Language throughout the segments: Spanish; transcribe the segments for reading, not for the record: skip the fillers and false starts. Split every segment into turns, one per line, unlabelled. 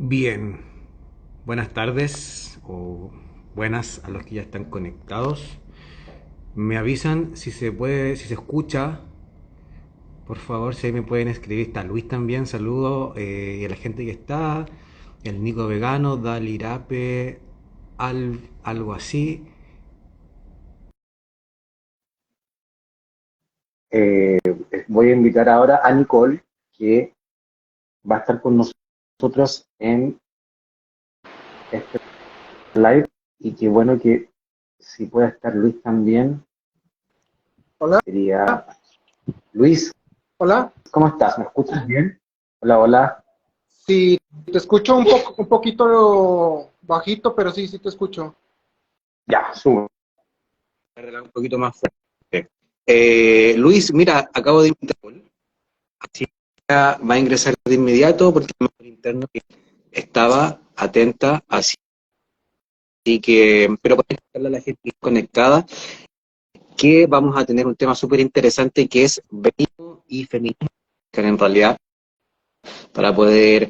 Bien, buenas tardes o buenas a los que ya están conectados. Me avisan si se puede, si se escucha. Por favor, si ahí me pueden escribir. Está Luis también, saludo. Y a la gente que está. El Nico Vegano, Dalirape, algo así.
Eh, Voy a invitar ahora a Nicole, que va a estar con nosotros en este live, y qué bueno que si puede estar Luis también,
Hola,
sería Luis.
hola.
¿Cómo estás? ¿Me escuchas bien? Hola, hola.
Sí, te escucho un poquito bajito, pero sí, sí te escucho.
Ya, sube.
Un poquito más fuerte. Luis, mira, acabo de invitar. Así que va a ingresar de inmediato porque el interno estaba atenta, así que, pero para explicarle a la gente conectada que vamos a tener un tema súper interesante que es veganismo y feminismo, que en realidad para poder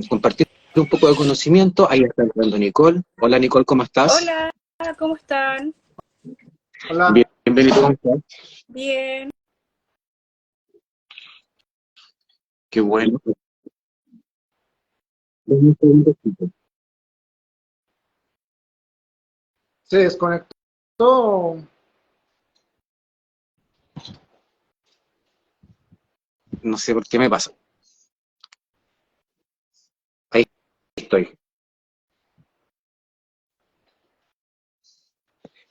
compartir un poco de conocimiento. Ahí está entrando Nicole. Hola Nicole, ¿cómo estás?
Hola, ¿cómo están?
Hola.
Bienvenido, ¿cómo estás?
Bien.
Qué bueno.
Se desconectó.
No sé por qué me pasa. Ahí estoy.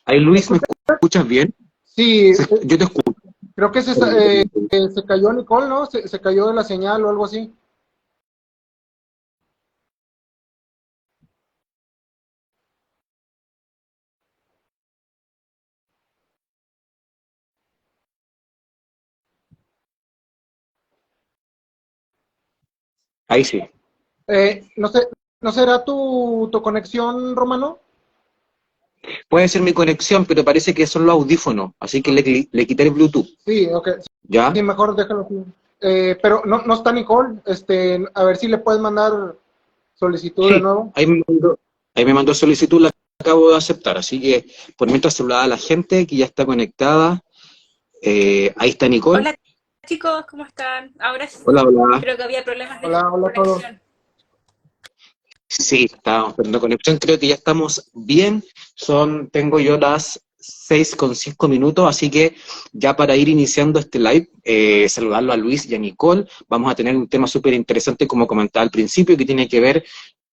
Ahí
¿Me
Luis, ¿me
escuchas?
escuchas bien?
Sí,
Yo te escucho.
creo que se cayó Nicole, ¿no? Se cayó de la señal o algo así.
Ahí sí.
No sé, ¿no será tu conexión, Romano?
Puede ser mi conexión, pero parece que son los audífonos, así que
Ah,
le quité el Bluetooth,
sí, ok.
¿ya?
Sí, mejor déjalo así. Pero no está Nicole. A ver si le puedes mandar solicitud de
Sí,
nuevo.
ahí me mandó solicitud, la acabo de aceptar, así que por mientras saludar a la gente que ya está conectada. Ahí está Nicole.
Hola chicos, ¿cómo están? Ahora
Hola,
sí,
hola.
creo que había problemas de
Hola, hola a todos.
conexión.
Sí, estamos perdiendo conexión, creo que ya estamos bien. Tengo yo las 6:05 minutos, así que ya para ir iniciando este live, saludarlo a Luis y a Nicole. Vamos a tener un tema súper interesante, como comentaba al principio, que tiene que ver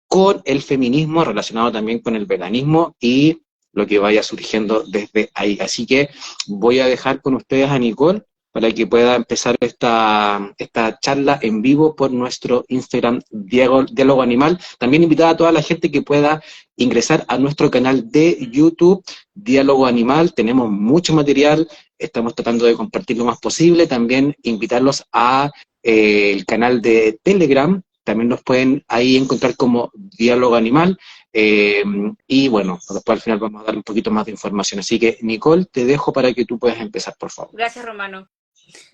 con el feminismo, relacionado también con el veganismo y lo que vaya surgiendo desde ahí. Así que voy a dejar con ustedes a Nicole para que pueda empezar esta charla en vivo por nuestro Instagram Diálogo Animal. También invitar a toda la gente que pueda ingresar a nuestro canal de YouTube Diálogo Animal. Tenemos mucho material, estamos tratando de compartir lo más posible. También invitarlos a el canal de Telegram. También nos pueden ahí encontrar como Diálogo Animal. Y bueno, después al final vamos a dar un poquito más de información. Así que, Nicole, te dejo para que tú puedas empezar, por favor.
Gracias, Romano.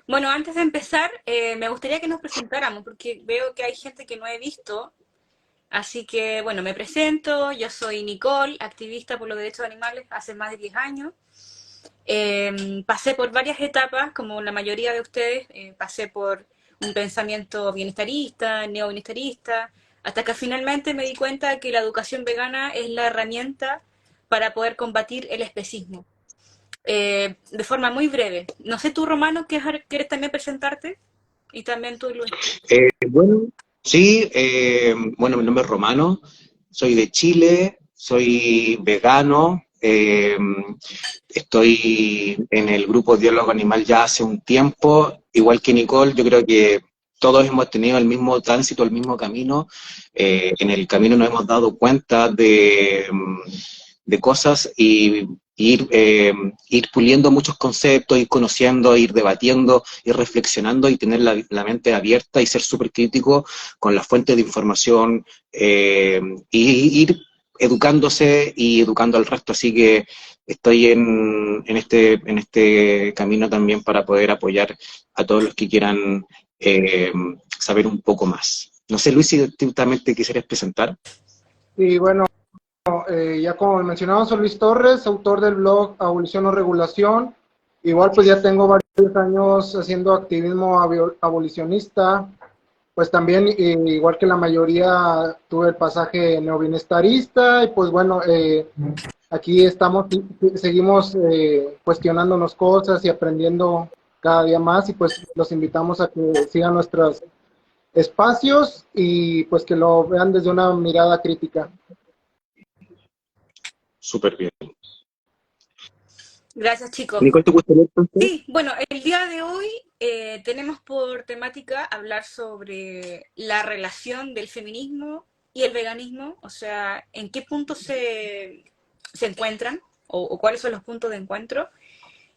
Bueno, antes de empezar, me gustaría que nos presentáramos, porque veo que hay gente que no he visto. Así que, bueno, me presento. Yo soy Nicole, activista por los derechos de animales hace más de 10 años. Pasé por varias etapas, como la mayoría de ustedes. Pasé por un pensamiento bienestarista, neobienestarista, hasta que finalmente me di cuenta que la educación vegana es la herramienta para poder combatir el especismo. De forma muy breve. No sé tú, Romano, ¿quieres también presentarte? Y también tú, Luis.
Bueno, sí, bueno, mi nombre es Romano, soy de Chile, soy vegano, estoy en el grupo Diálogo Animal ya hace un tiempo, igual que Nicole, yo creo que todos hemos tenido el mismo tránsito, el mismo camino. En el camino nos hemos dado cuenta de cosas y ir puliendo muchos conceptos, ir conociendo, ir debatiendo, ir reflexionando y tener la mente abierta y ser súper crítico con las fuentes de información, y ir educándose y educando al resto. Así que estoy en este camino también para poder apoyar a todos los que quieran saber un poco más. No sé, Luis, si tú también te quisieras presentar.
Y bueno, ya como mencionamos, soy Luis Torres, autor del blog Abolición o Regulación. Igual pues ya tengo varios años haciendo activismo abolicionista. Pues también, igual que la mayoría, tuve el pasaje neobienestarista y pues bueno, aquí estamos, seguimos cuestionándonos cosas y aprendiendo cada día más y pues los invitamos a que sigan nuestros espacios y pues que lo vean desde una mirada crítica.
Súper bien.
Gracias, chicos.
Nicole, ¿te gustaría entonces?
Sí, bueno, el día de hoy tenemos por temática hablar sobre la relación del feminismo y el veganismo, o sea, en qué puntos se encuentran o cuáles son los puntos de encuentro.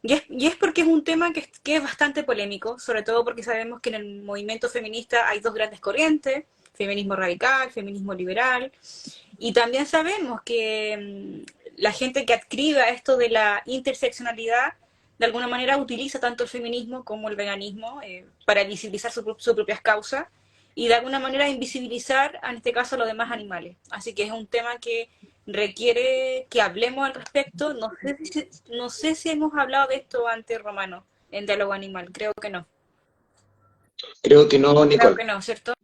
Y es porque es un tema que es bastante polémico, sobre todo porque sabemos que en el movimiento feminista hay dos grandes corrientes, feminismo radical, feminismo liberal, y también sabemos que la gente que adscribe esto de la interseccionalidad, de alguna manera utiliza tanto el feminismo como el veganismo para visibilizar sus propias causas y de alguna manera invisibilizar, en este caso, a los demás animales. Así que es un tema que requiere que hablemos al respecto. No sé si hemos hablado de esto antes, Romano, en Diálogo Animal. Creo que no.
Creo que no,
Creo
Nicole.
que no, ¿cierto?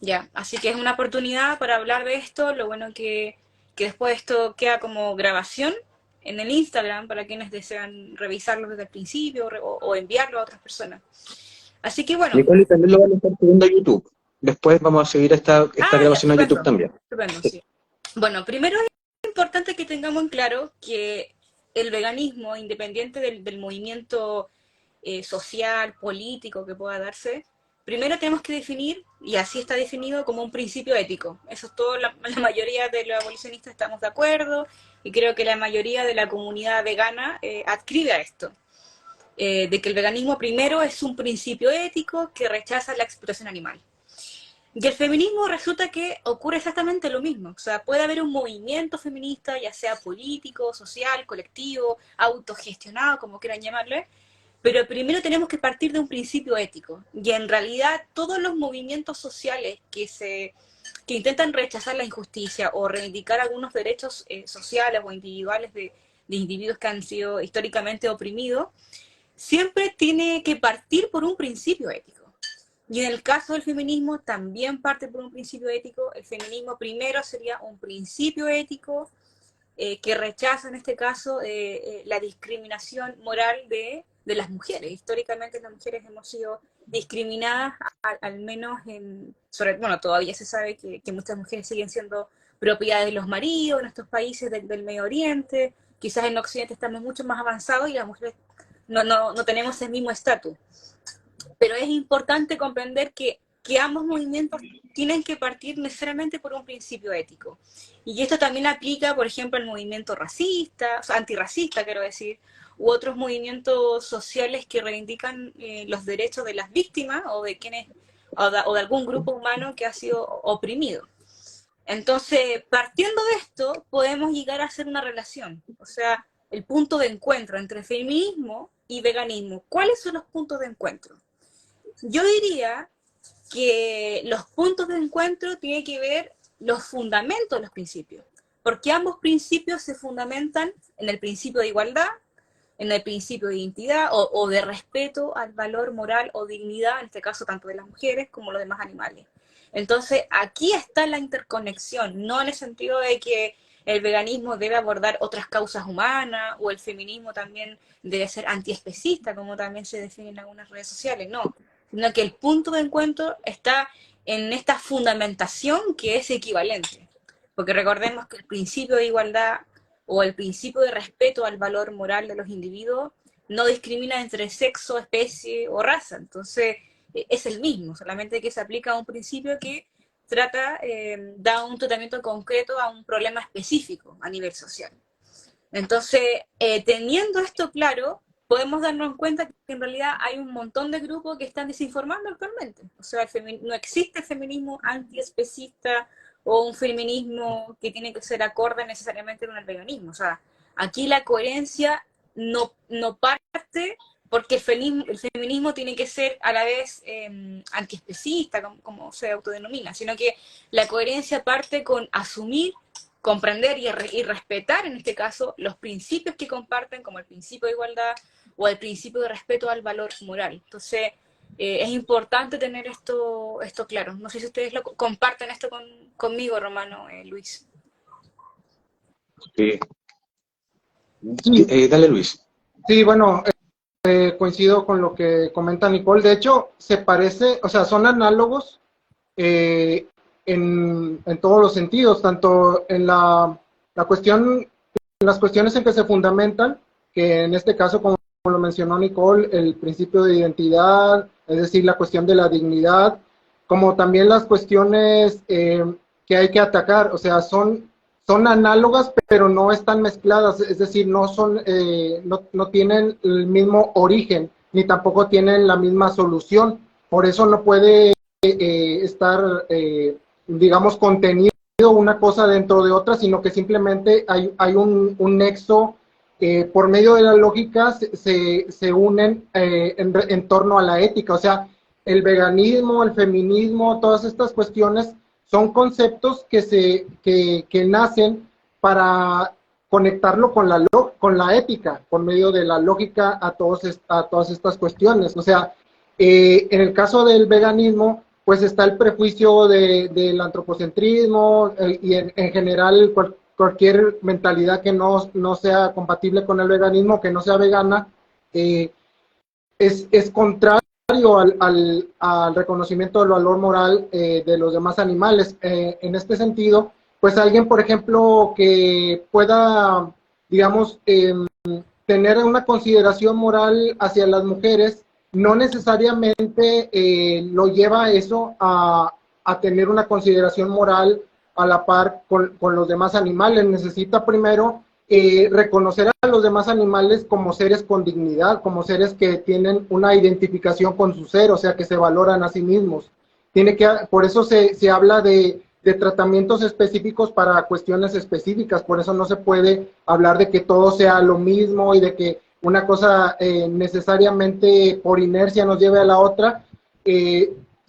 Ya, así que es una oportunidad para hablar de esto. Lo bueno que después esto queda como grabación en el Instagram para quienes desean revisarlo desde el principio o enviarlo a otras personas. Así que bueno,
Nicole, y también lo van a estar subiendo a YouTube. Después vamos a seguir esta
ya,
grabación a YouTube
estupendo,
también.
estupendo, sí. Bueno, primero es importante que tengamos en claro que el veganismo, independiente del movimiento social, político que pueda darse, primero tenemos que definir, y así está definido, como un principio ético. Eso es todo, la mayoría de los abolicionistas estamos de acuerdo, y creo que la mayoría de la comunidad vegana adscribe a esto. De que el veganismo primero es un principio ético que rechaza la explotación animal. Y el feminismo resulta que ocurre exactamente lo mismo. O sea, puede haber un movimiento feminista, ya sea político, social, colectivo, autogestionado, como quieran llamarle, pero primero tenemos que partir de un principio ético. Y en realidad todos los movimientos sociales que intentan rechazar la injusticia o reivindicar algunos derechos sociales o individuales de individuos que han sido históricamente oprimidos, siempre tiene que partir por un principio ético. Y en el caso del feminismo también parte por un principio ético. El feminismo primero sería un principio ético que rechaza en este caso la discriminación moral de las mujeres. Históricamente las mujeres hemos sido discriminadas, al menos bueno, todavía se sabe que muchas mujeres siguen siendo propiedad de los maridos en estos países del Medio Oriente. Quizás en Occidente estamos mucho más avanzados y las mujeres no tenemos el mismo estatus. Pero es importante comprender que ambos movimientos tienen que partir necesariamente por un principio ético. Y esto también aplica, por ejemplo, al movimiento racista, o sea, antirracista, quiero decir, u otros movimientos sociales que reivindican los derechos de las víctimas o de quienes o de algún grupo humano que ha sido oprimido. Entonces, partiendo de esto, podemos llegar a hacer una relación, o sea, el punto de encuentro entre feminismo y veganismo. ¿Cuáles son los puntos de encuentro? Yo diría que los puntos de encuentro tienen que ver los fundamentos de los principios, porque ambos principios se fundamentan en el principio de igualdad, en el principio de identidad o de respeto al valor moral o dignidad, en este caso tanto de las mujeres como los demás animales. Entonces, aquí está la interconexión, no en el sentido de que el veganismo debe abordar otras causas humanas o el feminismo también debe ser antiespecista, como también se define en algunas redes sociales, no, sino que el punto de encuentro está en esta fundamentación que es equivalente. Porque recordemos que el principio de igualdad o el principio de respeto al valor moral de los individuos no discrimina entre sexo, especie o raza. Entonces, es el mismo, solamente que se aplica a un principio que trata, da un tratamiento concreto a un problema específico a nivel social. Entonces, teniendo esto claro, podemos darnos cuenta que en realidad hay un montón de grupos que están desinformando actualmente. O sea, no existe el feminismo antiespecista o un feminismo que tiene que ser acorde necesariamente con el veganismo. O sea, aquí la coherencia no parte porque el feminismo tiene que ser a la vez antiespecista, como se autodenomina, sino que la coherencia parte con asumir, comprender y respetar, en este caso, los principios que comparten, como el principio de igualdad o el principio de respeto al valor moral. Entonces, es importante tener esto claro. No sé si ustedes comparten esto conmigo, Romano, Luis.
Sí.
Sí,
Dale, Luis.
sí, bueno, coincido con lo que comenta Nicole. De hecho, se parece, o sea, son análogos eh, en todos los sentidos, tanto en la cuestión, en las cuestiones en que se fundamentan, que en este caso, como lo mencionó Nicole, el principio de identidad, es decir, la cuestión de la dignidad, como también las cuestiones que hay que atacar, o sea, son análogas, pero no están mezcladas, es decir, no tienen el mismo origen, ni tampoco tienen la misma solución. Por eso no puede estar, digamos, contenido una cosa dentro de otra, sino que simplemente hay un nexo. Por medio de la lógica se unen en torno a la ética, o sea, el veganismo, el feminismo, todas estas cuestiones son conceptos que nacen para conectarlo con la ética, por medio de la lógica a todas estas cuestiones. O sea, en el caso del veganismo, pues está el prejuicio del antropocentrismo y en general cualquier mentalidad que no sea compatible con el veganismo, que no sea vegana, es contrario al reconocimiento del valor moral de los demás animales. En este sentido, pues alguien, por ejemplo, que pueda, digamos, tener una consideración moral hacia las mujeres, no necesariamente lo lleva a eso a tener una consideración moral a la par con los demás animales. Necesita primero reconocer a los demás animales como seres con dignidad, como seres que tienen una identificación con su ser, o sea, que se valoran a sí mismos. Por eso se habla de tratamientos específicos para cuestiones específicas, por eso no se puede hablar de que todo sea lo mismo y de que una cosa necesariamente por inercia nos lleve a la otra.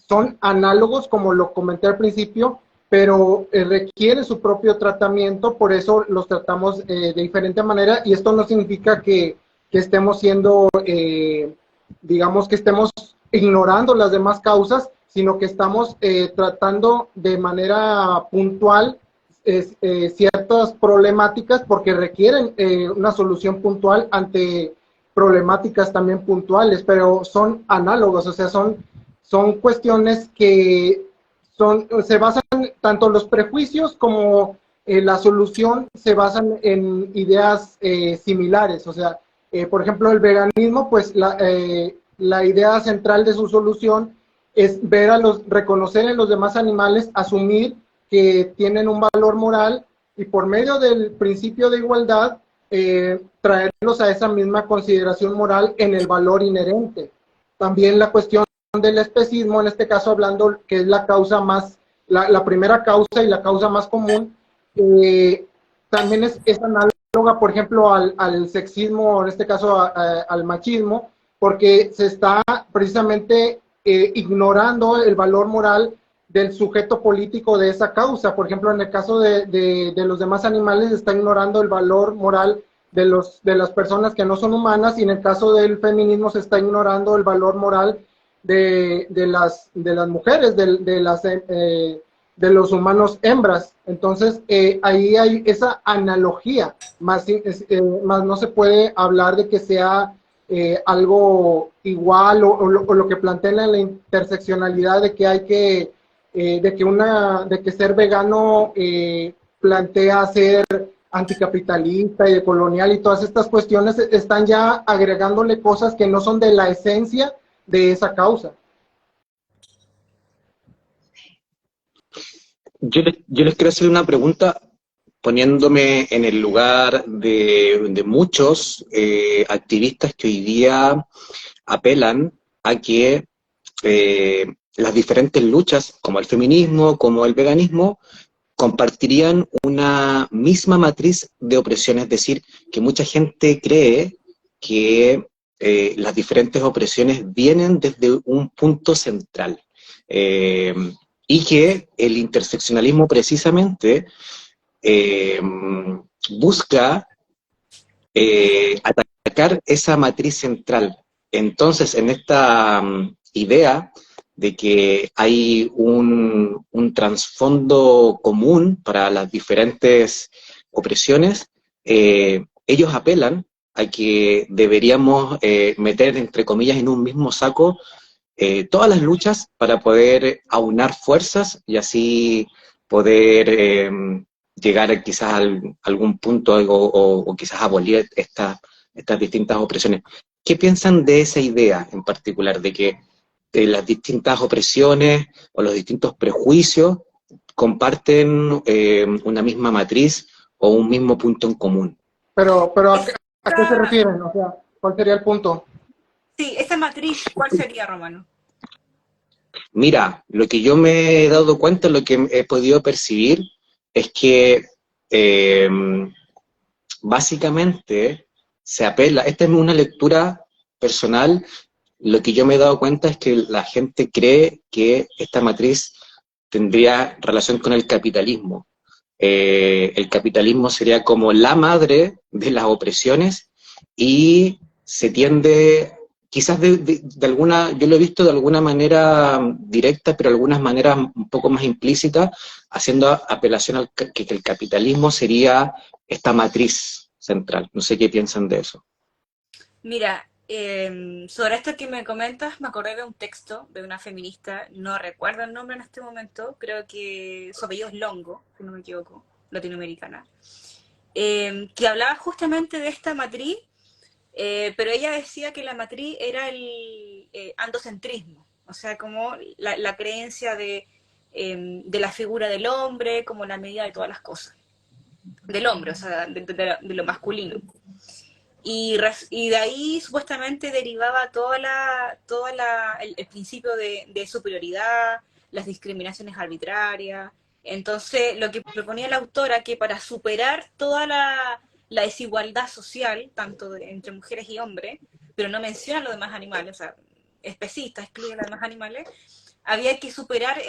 Son análogos, como lo comenté al principio, pero requiere su propio tratamiento, por eso los tratamos de diferente manera, y esto no significa que estemos siendo, digamos, que estemos ignorando las demás causas, sino que estamos tratando de manera puntual ciertas problemáticas porque requieren una solución puntual ante problemáticas también puntuales, pero son análogos, o sea, son cuestiones que se basan tanto los prejuicios como la solución se basan en ideas similares. O sea, por ejemplo, el veganismo, pues la idea central de su solución es reconocer en los demás animales, asumir que tienen un valor moral y por medio del principio de igualdad traerlos a esa misma consideración moral en el valor inherente. También la cuestión del especismo, en este caso hablando que es la causa más, la primera causa y la causa más común, también es análoga, por ejemplo, al sexismo, en este caso al machismo, porque se está precisamente ignorando el valor moral del sujeto político de esa causa. Por ejemplo, en el caso de los demás animales, se está ignorando el valor moral de las personas que no son humanas, y en el caso del feminismo se está ignorando el valor moral de las mujeres, de los humanos hembras. Entonces, ahí hay esa analogía, más no se puede hablar de que sea algo igual o lo que plantea en la interseccionalidad de que hay que, de que ser vegano plantea ser anticapitalista y de colonial, y todas estas cuestiones están ya agregándole cosas que no son de la esencia de esa causa.
Yo les quiero hacer una pregunta poniéndome en el lugar de muchos activistas que hoy día apelan a que las diferentes luchas, como el feminismo, como el veganismo, compartirían una misma matriz de opresión, es decir, que mucha gente cree que las diferentes opresiones vienen desde un punto central. Y que el interseccionalismo precisamente busca atacar esa matriz central. Entonces, en esta idea de que hay un trasfondo común para las diferentes opresiones, ellos apelan a que deberíamos meter, entre comillas, en un mismo saco todas las luchas para poder aunar fuerzas y así poder llegar quizás a algún punto o quizás abolir estas distintas opresiones. ¿Qué piensan de esa idea en particular, de que las distintas opresiones o los distintos prejuicios comparten una misma matriz o un mismo punto en común?
Pero ¿a qué se refieren? O sea, ¿cuál sería el punto?
Sí, esa matriz, ¿cuál sería, Romano?
Mira, lo que yo me he dado cuenta, lo que he podido percibir, es que eh, básicamente se apela, esta es una lectura personal, lo que yo me he dado cuenta es que la gente cree que esta matriz tendría relación con el capitalismo. El capitalismo sería como la madre de las opresiones y se tiende, quizás de alguna, yo lo he visto de alguna manera directa, pero de algunas maneras un poco más implícitas, haciendo apelación al que el capitalismo sería esta matriz central. No sé qué piensan de eso.
Mira, sobre esto que me comentas, me acordé de un texto de una feminista, no recuerdo el nombre en este momento, creo que su apellido es Longo, si no me equivoco, latinoamericana, que hablaba justamente de esta matriz, pero ella decía que la matriz era el androcentrismo, o sea, como la creencia de la figura del hombre como la medida de todas las cosas, del hombre, o sea, de lo masculino. Y de ahí supuestamente derivaba el principio de superioridad, las discriminaciones arbitrarias. Entonces, lo que proponía la autora, que para superar toda la desigualdad social, tanto entre mujeres y hombres, pero no menciona a los demás animales, o sea, especista, excluye a los demás animales, había que superar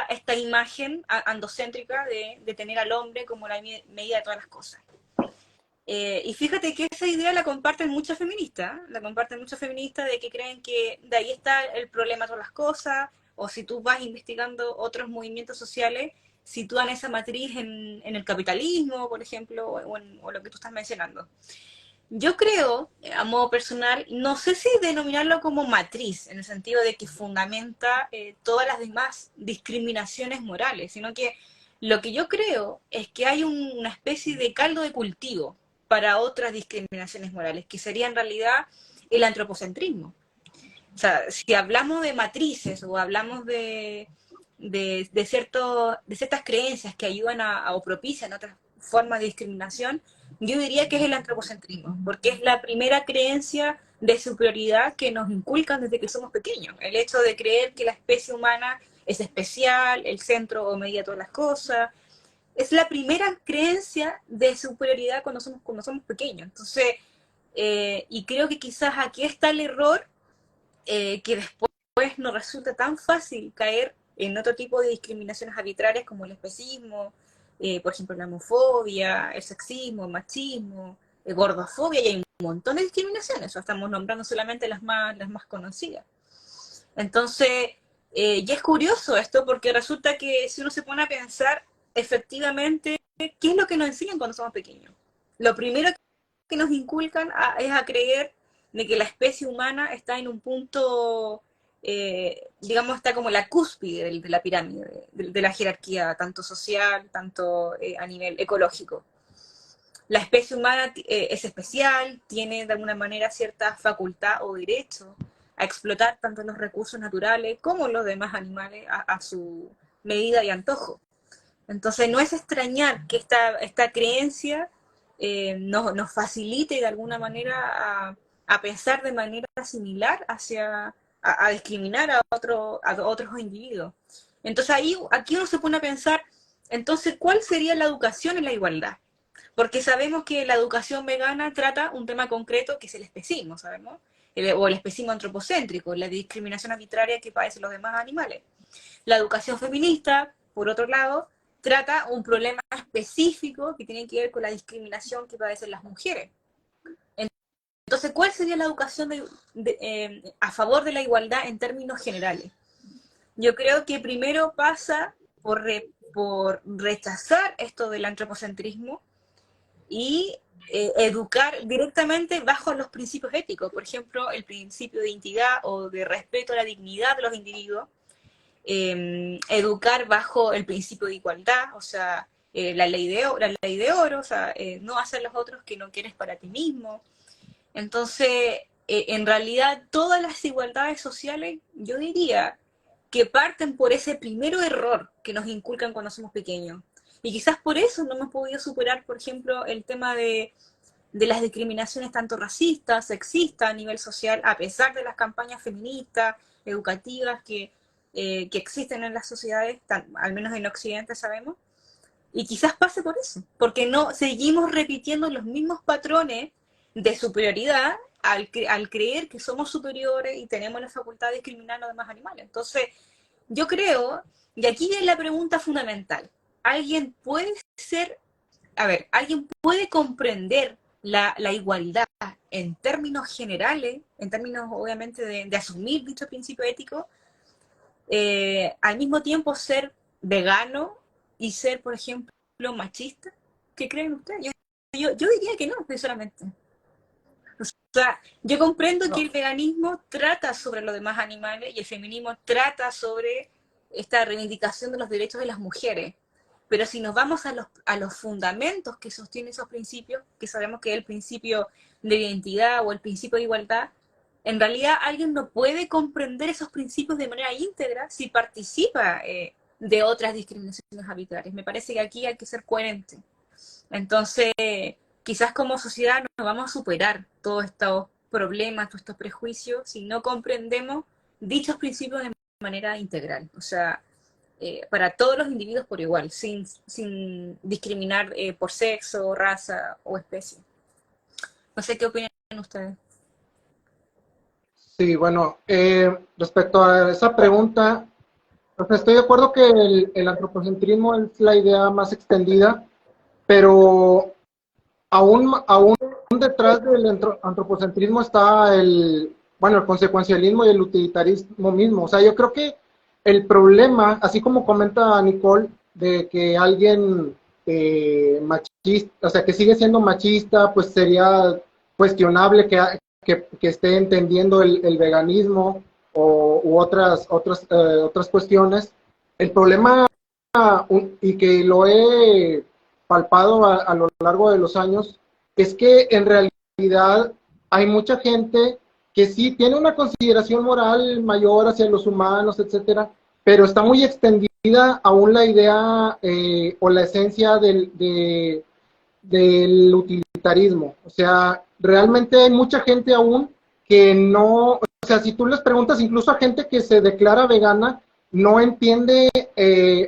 esta imagen andocéntrica de tener al hombre como la medida de todas las cosas. Y fíjate que esa idea la comparten muchas feministas de que creen que de ahí está el problema de todas las cosas, o si tú vas investigando otros movimientos sociales, sitúan esa matriz en el capitalismo, por ejemplo, o lo que tú estás mencionando. Yo creo, a modo personal, no sé si denominarlo como matriz, en el sentido de que fundamenta todas las demás discriminaciones morales, sino que lo que yo creo es que hay una especie de caldo de cultivo para otras discriminaciones morales, que sería en realidad el antropocentrismo. O sea, si hablamos de matrices o hablamos de ciertas creencias que ayudan o propician otras formas de discriminación, yo diría que es el antropocentrismo, porque es la primera creencia de superioridad que nos inculcan desde que somos pequeños. El hecho de creer que la especie humana es especial, el centro o medida de todas las cosas. Es la primera creencia de superioridad cuando somos pequeños. Entonces, y creo que quizás aquí está el error, que después nos resulta tan fácil caer en otro tipo de discriminaciones arbitrarias como el especismo, por ejemplo, la homofobia, el sexismo, el machismo, gordofobia, y hay un montón de discriminaciones, o estamos nombrando solamente las más conocidas. Entonces, y es curioso esto porque resulta que si uno se pone a pensar, efectivamente, ¿qué es lo que nos enseñan cuando somos pequeños? Lo primero que nos inculcan es a creer de que la especie humana está en un punto, digamos, está como la cúspide de la pirámide, de la jerarquía, tanto social, tanto a nivel ecológico. La especie humana es especial, tiene de alguna manera cierta facultad o derecho a explotar tanto los recursos naturales como los demás animales a su medida y antojo. Entonces no es extrañar que esta creencia nos facilite de alguna manera a pensar de manera similar a discriminar a otros individuos. Entonces aquí uno se pone a pensar, entonces, ¿cuál sería la educación en la igualdad? Porque sabemos que la educación vegana trata un tema concreto que es el especismo, ¿sabemos? o el especismo antropocéntrico, la discriminación arbitraria que padecen los demás animales. La educación feminista, por otro lado, trata un problema específico que tiene que ver con la discriminación que padecen las mujeres. Entonces, ¿cuál sería la educación a favor de la igualdad en términos generales? Yo creo que primero pasa por rechazar esto del antropocentrismo y educar directamente bajo los principios éticos, por ejemplo, el principio de identidad o de respeto a la dignidad de los individuos, educar bajo el principio de igualdad, o sea, la ley de oro, o sea, no hacer los otros que no quieres para ti mismo. Entonces, en realidad, todas las desigualdades sociales, yo diría que parten por ese primero error que nos inculcan cuando somos pequeños. Y quizás por eso no hemos podido superar, por ejemplo, el tema de las discriminaciones tanto racistas, sexistas a nivel social, a pesar de las campañas feministas, educativas que existen en las sociedades, al menos en Occidente sabemos. Y quizás pase por eso, porque no seguimos repitiendo los mismos patrones de superioridad al creer que somos superiores y tenemos la facultad de discriminar a los demás animales. Entonces, yo creo, y aquí viene la pregunta fundamental, ¿alguien puede comprender la igualdad en términos generales, en términos obviamente de asumir dicho principio ético, al mismo tiempo ser vegano y ser, por ejemplo, machista? ¿Qué creen ustedes? Yo diría que no, precisamente. O sea, yo comprendo que el veganismo trata sobre los demás animales y el feminismo trata sobre esta reivindicación de los derechos de las mujeres. Pero si nos vamos a los fundamentos que sostienen esos principios, que sabemos que es el principio de identidad o el principio de igualdad, en realidad alguien no puede comprender esos principios de manera íntegra si participa de otras discriminaciones arbitrarias. Me parece que aquí hay que ser coherente. Entonces, quizás como sociedad no vamos a superar todos estos problemas, todos estos prejuicios, si no comprendemos dichos principios de manera integral. O sea, para todos los individuos por igual, sin discriminar por sexo, raza o especie. No sé qué opinan ustedes.
Sí, bueno, respecto a esa pregunta, pues estoy de acuerdo que el antropocentrismo es la idea más extendida, pero aún detrás del antropocentrismo está el consecuencialismo y el utilitarismo mismo. O sea, yo creo que el problema, así como comenta Nicole, de que alguien machista, o sea, que sigue siendo machista, pues sería cuestionable que esté entendiendo el veganismo u otras cuestiones. El problema, y que lo he palpado a lo largo de los años, es que en realidad hay mucha gente que sí tiene una consideración moral mayor hacia los humanos, etcétera, pero está muy extendida aún la idea o la esencia del utilitarismo. O sea, realmente hay mucha gente aún que no, o sea, si tú les preguntas incluso a gente que se declara vegana, no entiende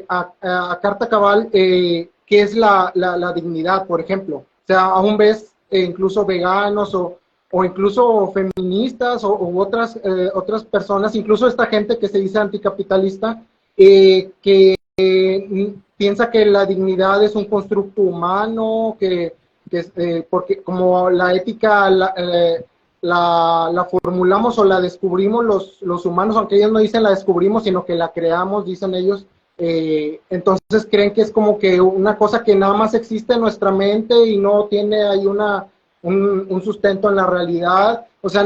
a carta cabal qué es la dignidad, por ejemplo. O sea, aún ves incluso veganos o incluso feministas u otras personas, incluso esta gente que se dice anticapitalista, que piensa que la dignidad es un constructo humano, porque como la ética la formulamos o la descubrimos los humanos, aunque ellos no dicen la descubrimos, sino que la creamos, dicen ellos, entonces creen que es como que una cosa que nada más existe en nuestra mente y no tiene ahí un sustento en la realidad. O sea,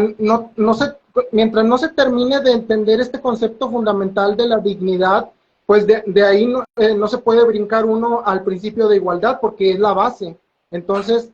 mientras no se termine de entender este concepto fundamental de la dignidad, pues de ahí no se puede brincar uno al principio de igualdad, porque es la base. Entonces,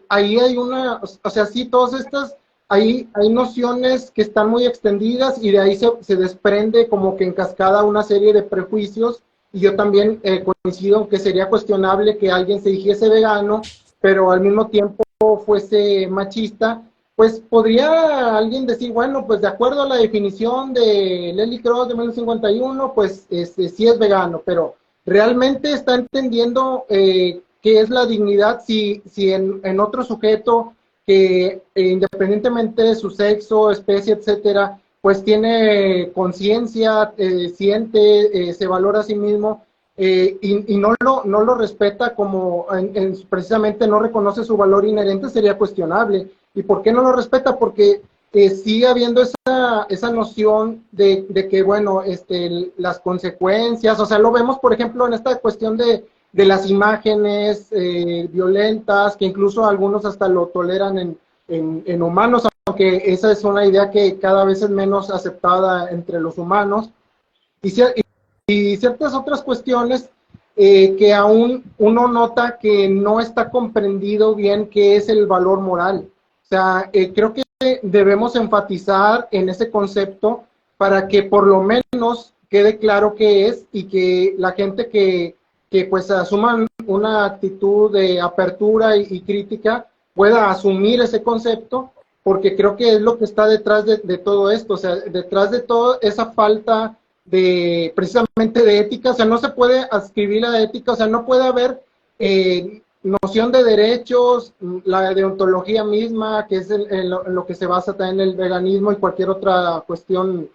ahí hay o sea, sí, todas estas, hay nociones que están muy extendidas y de ahí se desprende como que en cascada una serie de prejuicios, y yo también coincido en que sería cuestionable que alguien se dijese vegano, pero al mismo tiempo fuese machista. Pues podría alguien decir, bueno, pues de acuerdo a la definición de Lely Cross de 1951, pues sí es vegano, pero realmente está entendiendo qué es la dignidad si en otro sujeto que independientemente de su sexo, especie, etcétera, pues tiene conciencia, siente, se valora a sí mismo, y no lo respeta como precisamente no reconoce su valor inherente, sería cuestionable. ¿Y por qué no lo respeta? Porque sigue habiendo esa noción de que, bueno, las consecuencias, o sea, lo vemos, por ejemplo, en esta cuestión de las imágenes violentas, que incluso algunos hasta lo toleran en humanos, aunque esa es una idea que cada vez es menos aceptada entre los humanos, y, y ciertas otras cuestiones que aún uno nota que no está comprendido bien qué es el valor moral. O sea, creo que debemos enfatizar en ese concepto para que por lo menos quede claro qué es y que la gente que pues asuman una actitud de apertura y crítica pueda asumir ese concepto, porque creo que es lo que está detrás de todo esto, o sea, detrás de toda esa falta de precisamente de ética, o sea, no se puede adscribir la ética, o sea, no puede haber noción de derechos, la deontología misma, que es en lo que se basa también el veganismo y cualquier otra cuestión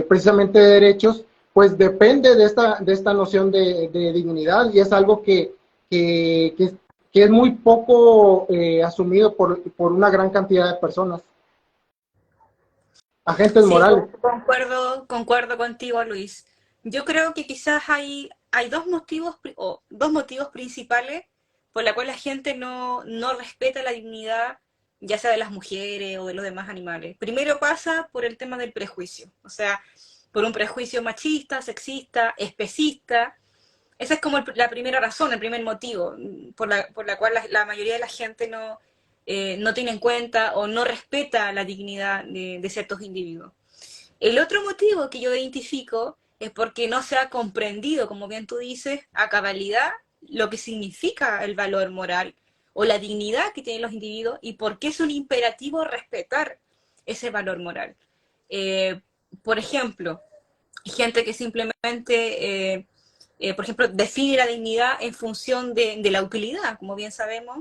precisamente de derechos, pues depende de esta noción de dignidad, y es algo que es muy poco asumido por una gran cantidad de personas. Agentes
Sí,
morales.
concuerdo contigo, Luis. Yo creo que quizás hay dos motivos principales por la cual la gente no respeta la dignidad, ya sea de las mujeres o de los demás animales. Primero pasa por el tema del prejuicio, o sea, por un prejuicio machista, sexista, especista. Esa es como la primera razón, el primer motivo por la cual la mayoría de la gente no tiene en cuenta o no respeta la dignidad de ciertos individuos. El otro motivo que yo identifico es porque no se ha comprendido, como bien tú dices, a cabalidad lo que significa el valor moral o la dignidad que tienen los individuos y por qué es un imperativo respetar ese valor moral. Eh, por ejemplo, gente que simplemente, por ejemplo, define la dignidad en función de la utilidad, como bien sabemos,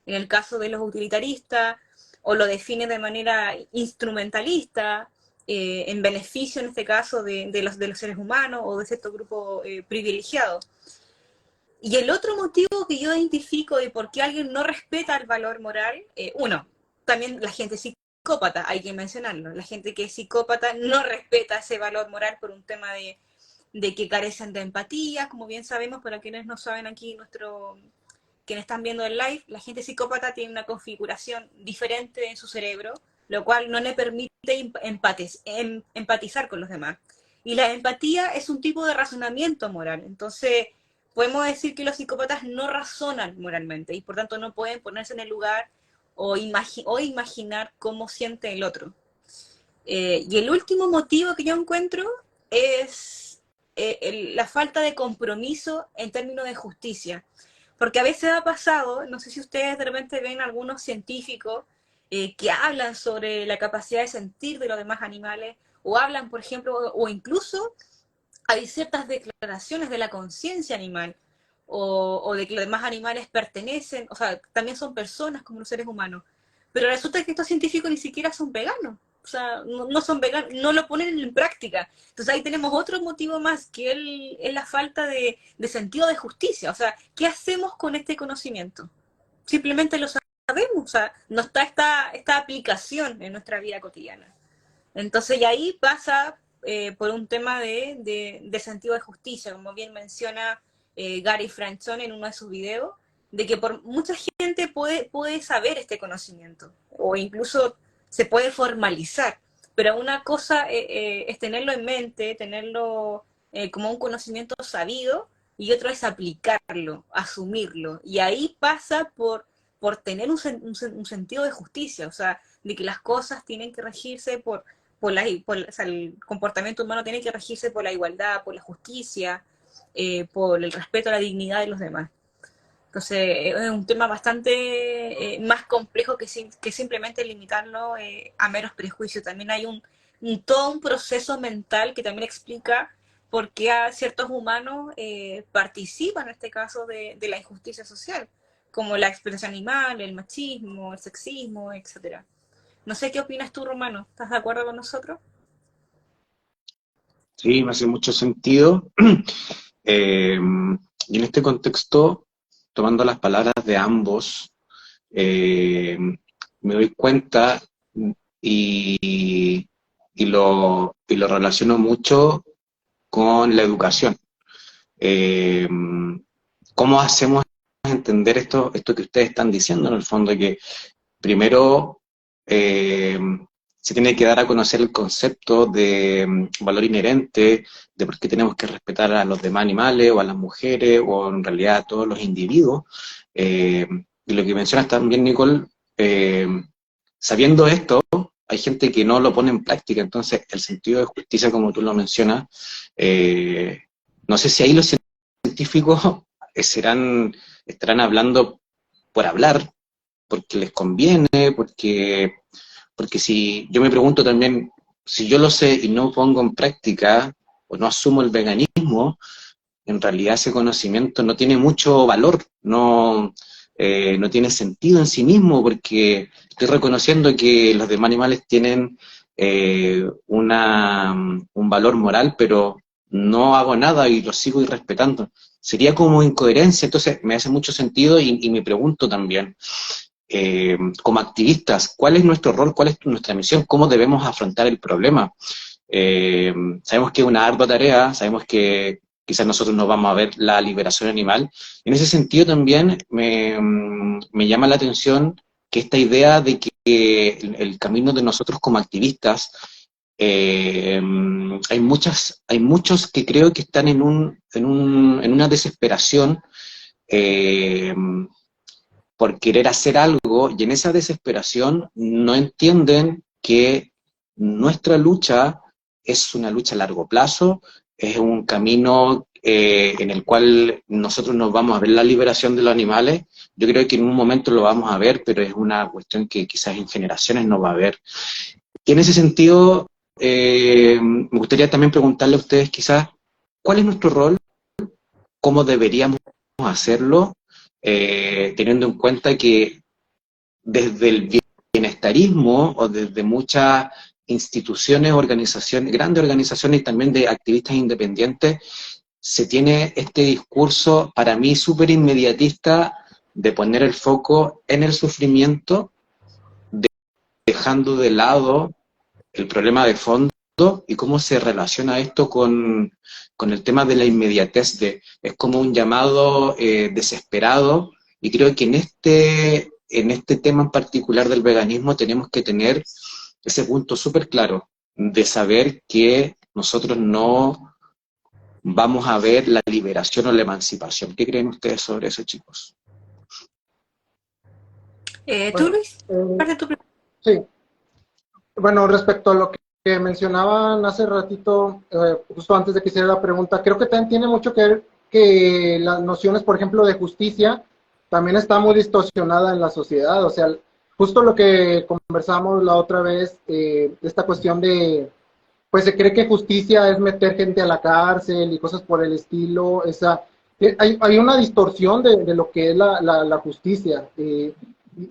en el caso de los utilitaristas, o lo define de manera instrumentalista, en beneficio, en este caso, de los seres humanos o de cierto grupo privilegiado. Y el otro motivo que yo identifico de por qué alguien no respeta el valor moral, uno, también la gente psicópata, hay que mencionarlo, la gente que es psicópata no respeta ese valor moral por un tema de que carecen de empatía, como bien sabemos, para quienes no saben aquí, quienes están viendo el live, la gente psicópata tiene una configuración diferente en su cerebro, lo cual no le permite empatizar con los demás. Y la empatía es un tipo de razonamiento moral, entonces podemos decir que los psicópatas no razonan moralmente y por tanto no pueden ponerse en el lugar o imaginar cómo siente el otro. Y el último motivo que yo encuentro es la falta de compromiso en términos de justicia. Porque a veces ha pasado, no sé si ustedes de repente ven algunos científicos que hablan sobre la capacidad de sentir de los demás animales, o hablan, por ejemplo, o incluso hay ciertas declaraciones de la conciencia animal, o de que los demás animales pertenecen, o sea, también son personas como los seres humanos. Pero resulta que estos científicos ni siquiera son veganos. O sea, no son veganos, no lo ponen en práctica. Entonces ahí tenemos otro motivo más, que es la falta de sentido de justicia. O sea, ¿qué hacemos con este conocimiento? Simplemente lo sabemos, o sea, no está esta aplicación en nuestra vida cotidiana. Entonces, y ahí pasa por un tema de sentido de justicia, como bien menciona Gary Franzone en uno de sus videos, de que por mucha gente puede saber este conocimiento, o incluso se puede formalizar, pero una cosa es tenerlo en mente, tenerlo como un conocimiento sabido, y otro es aplicarlo, asumirlo, y ahí pasa por tener un sentido de justicia, o sea, de que las cosas tienen que regirse o sea, el comportamiento humano tiene que regirse por la igualdad, por la justicia, por el respeto a la dignidad de los demás. Entonces, es un tema bastante más complejo que simplemente limitarlo a meros prejuicios. También hay todo un proceso mental que también explica por qué a ciertos humanos participan, en este caso, de la injusticia social. como la expresión animal, el machismo, el sexismo, etcétera. No sé qué opinas tú, Romano. ¿Estás de acuerdo con nosotros?
Sí, me hace mucho sentido. Y en este contexto, tomando las palabras de ambos, eh, me doy cuenta y, y lo relaciono mucho con la educación. Eh, ¿Cómo hacemos entender esto que ustedes están diciendo, en el fondo, que primero eh, se tiene que dar a conocer el concepto de valor inherente, de por qué tenemos que respetar a los demás animales o a las mujeres o en realidad a todos los individuos? Eh, y lo que mencionas también, Nicole, eh, sabiendo esto, hay gente que no lo pone en práctica, entonces el sentido de justicia, como tú lo mencionas, eh, no sé si ahí los científicos estarán hablando por hablar, porque les conviene, porque si yo me pregunto también, si yo lo sé y no pongo en práctica o no asumo el veganismo, en realidad ese conocimiento no tiene mucho valor, no tiene sentido en sí mismo, porque estoy reconociendo que los demás animales tienen un valor moral, pero no hago nada y los sigo irrespetando. Sería como incoherencia, entonces me hace mucho sentido y me pregunto también, como activistas, ¿cuál es nuestro rol, cuál es nuestra misión, cómo debemos afrontar el problema? Sabemos que es una ardua tarea, sabemos que quizás nosotros no vamos a ver la liberación animal. En ese sentido también me llama la atención que esta idea de que el camino de nosotros como activistas, hay muchos que creo que están en una desesperación eh, por querer hacer algo y en esa desesperación no entienden que nuestra lucha es una lucha a largo plazo, es un camino en el cual nosotros nos vamos a ver la liberación de los animales. Yo creo que en un momento lo vamos a ver, pero es una cuestión que quizás en generaciones no va a haber. Y en ese sentido, me gustaría también preguntarle a ustedes quizás, ¿cuál es nuestro rol? ¿Cómo deberíamos hacerlo? Teniendo en cuenta que desde el bienestarismo o desde muchas instituciones, organizaciones, grandes organizaciones y también de activistas independientes, se tiene este discurso para mí súper inmediatista de poner el foco en el sufrimiento, dejando de lado el problema de fondo y cómo se relaciona esto con el tema de la inmediatez. Es como un llamado desesperado y creo que en este tema en particular del veganismo tenemos que tener ese punto súper claro de saber que nosotros no vamos a ver la liberación o la emancipación. ¿Qué creen ustedes sobre eso, chicos?
¿Tú,
Bueno,
Luis? Parte tu pregunta.
sí. Bueno, respecto a lo que mencionaban hace ratito, justo antes de que hiciera la pregunta, creo que también tiene mucho que ver que las nociones, por ejemplo, de justicia, también está muy distorsionada en la sociedad. O sea, justo lo que conversamos la otra vez, esta cuestión de, pues se cree que justicia es meter gente a la cárcel y cosas por el estilo. Hay una distorsión de lo que es la justicia.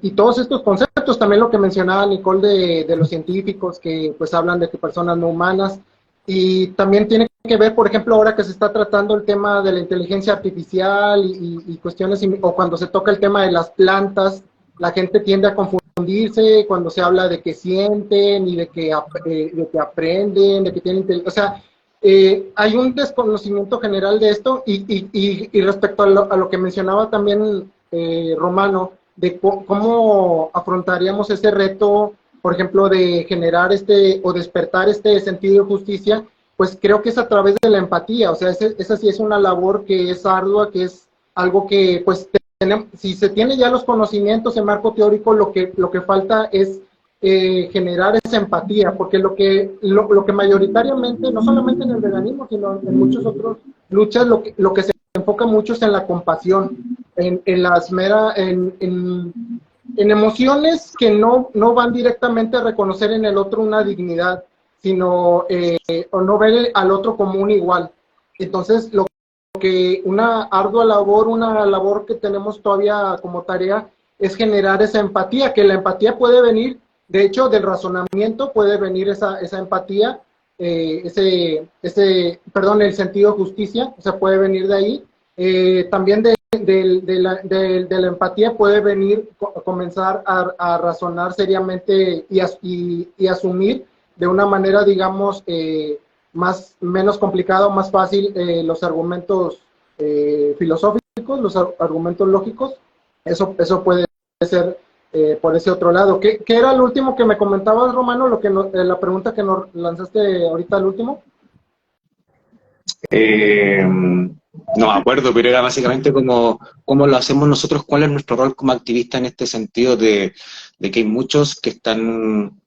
Y todos estos conceptos, también lo que mencionaba Nicole de los científicos que pues hablan de que personas no humanas, y también tiene que ver, por ejemplo, ahora que se está tratando el tema de la inteligencia artificial y cuestiones, o cuando se toca el tema de las plantas, la gente tiende a confundirse cuando se habla de que sienten y de que aprenden, de que tienen, o sea, hay un desconocimiento general de esto y respecto a lo que mencionaba también Romano, de cómo afrontaríamos ese reto, por ejemplo, de generar o despertar este sentido de justicia, pues creo que es a través de la empatía. O sea, esa sí es una labor que es ardua, que es algo que, pues, si se tiene ya los conocimientos en marco teórico, lo que falta es generar esa empatía, porque lo que mayoritariamente, no solamente en el veganismo, sino en muchos otros luchas, lo que se enfoca mucho es en la compasión, en emociones que no van directamente a reconocer en el otro una dignidad, sino o no ver al otro como un igual. Entonces, lo que una ardua labor, una labor que tenemos todavía como tarea, es generar esa empatía, que la empatía puede venir, de hecho, del razonamiento puede venir esa empatía, perdón, el sentido de justicia, o sea, puede venir de ahí. También de la empatía puede venir, comenzar a razonar seriamente y asumir de una manera, digamos, menos complicado, más fácil, los argumentos filosóficos, los argumentos lógicos. Eso puede ser por ese otro lado. ¿Qué era el último que me comentabas, Romano? La pregunta que nos lanzaste ahorita al último.
No me acuerdo, pero era básicamente cómo lo hacemos nosotros, cuál es nuestro rol como activista en este sentido de que hay muchos que están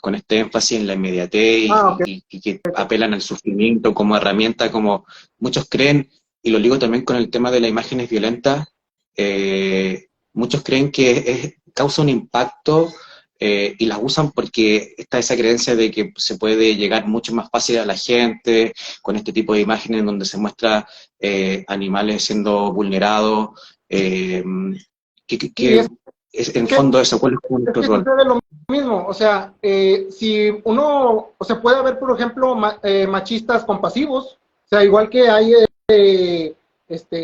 con este énfasis en la inmediatez
Okay.
y que apelan al sufrimiento como herramienta, como muchos creen, y lo ligo también con el tema de las imágenes violentas, muchos creen que causa un impacto y las usan porque está esa creencia de que se puede llegar mucho más fácil a la gente con este tipo de imágenes donde se muestra animales siendo vulnerados. ¿Qué es en fondo eso? ¿Cuál es nuestro rol?
Sucede lo mismo, o sea, si uno, o sea, puede haber, por ejemplo, machistas compasivos, o sea, igual que hay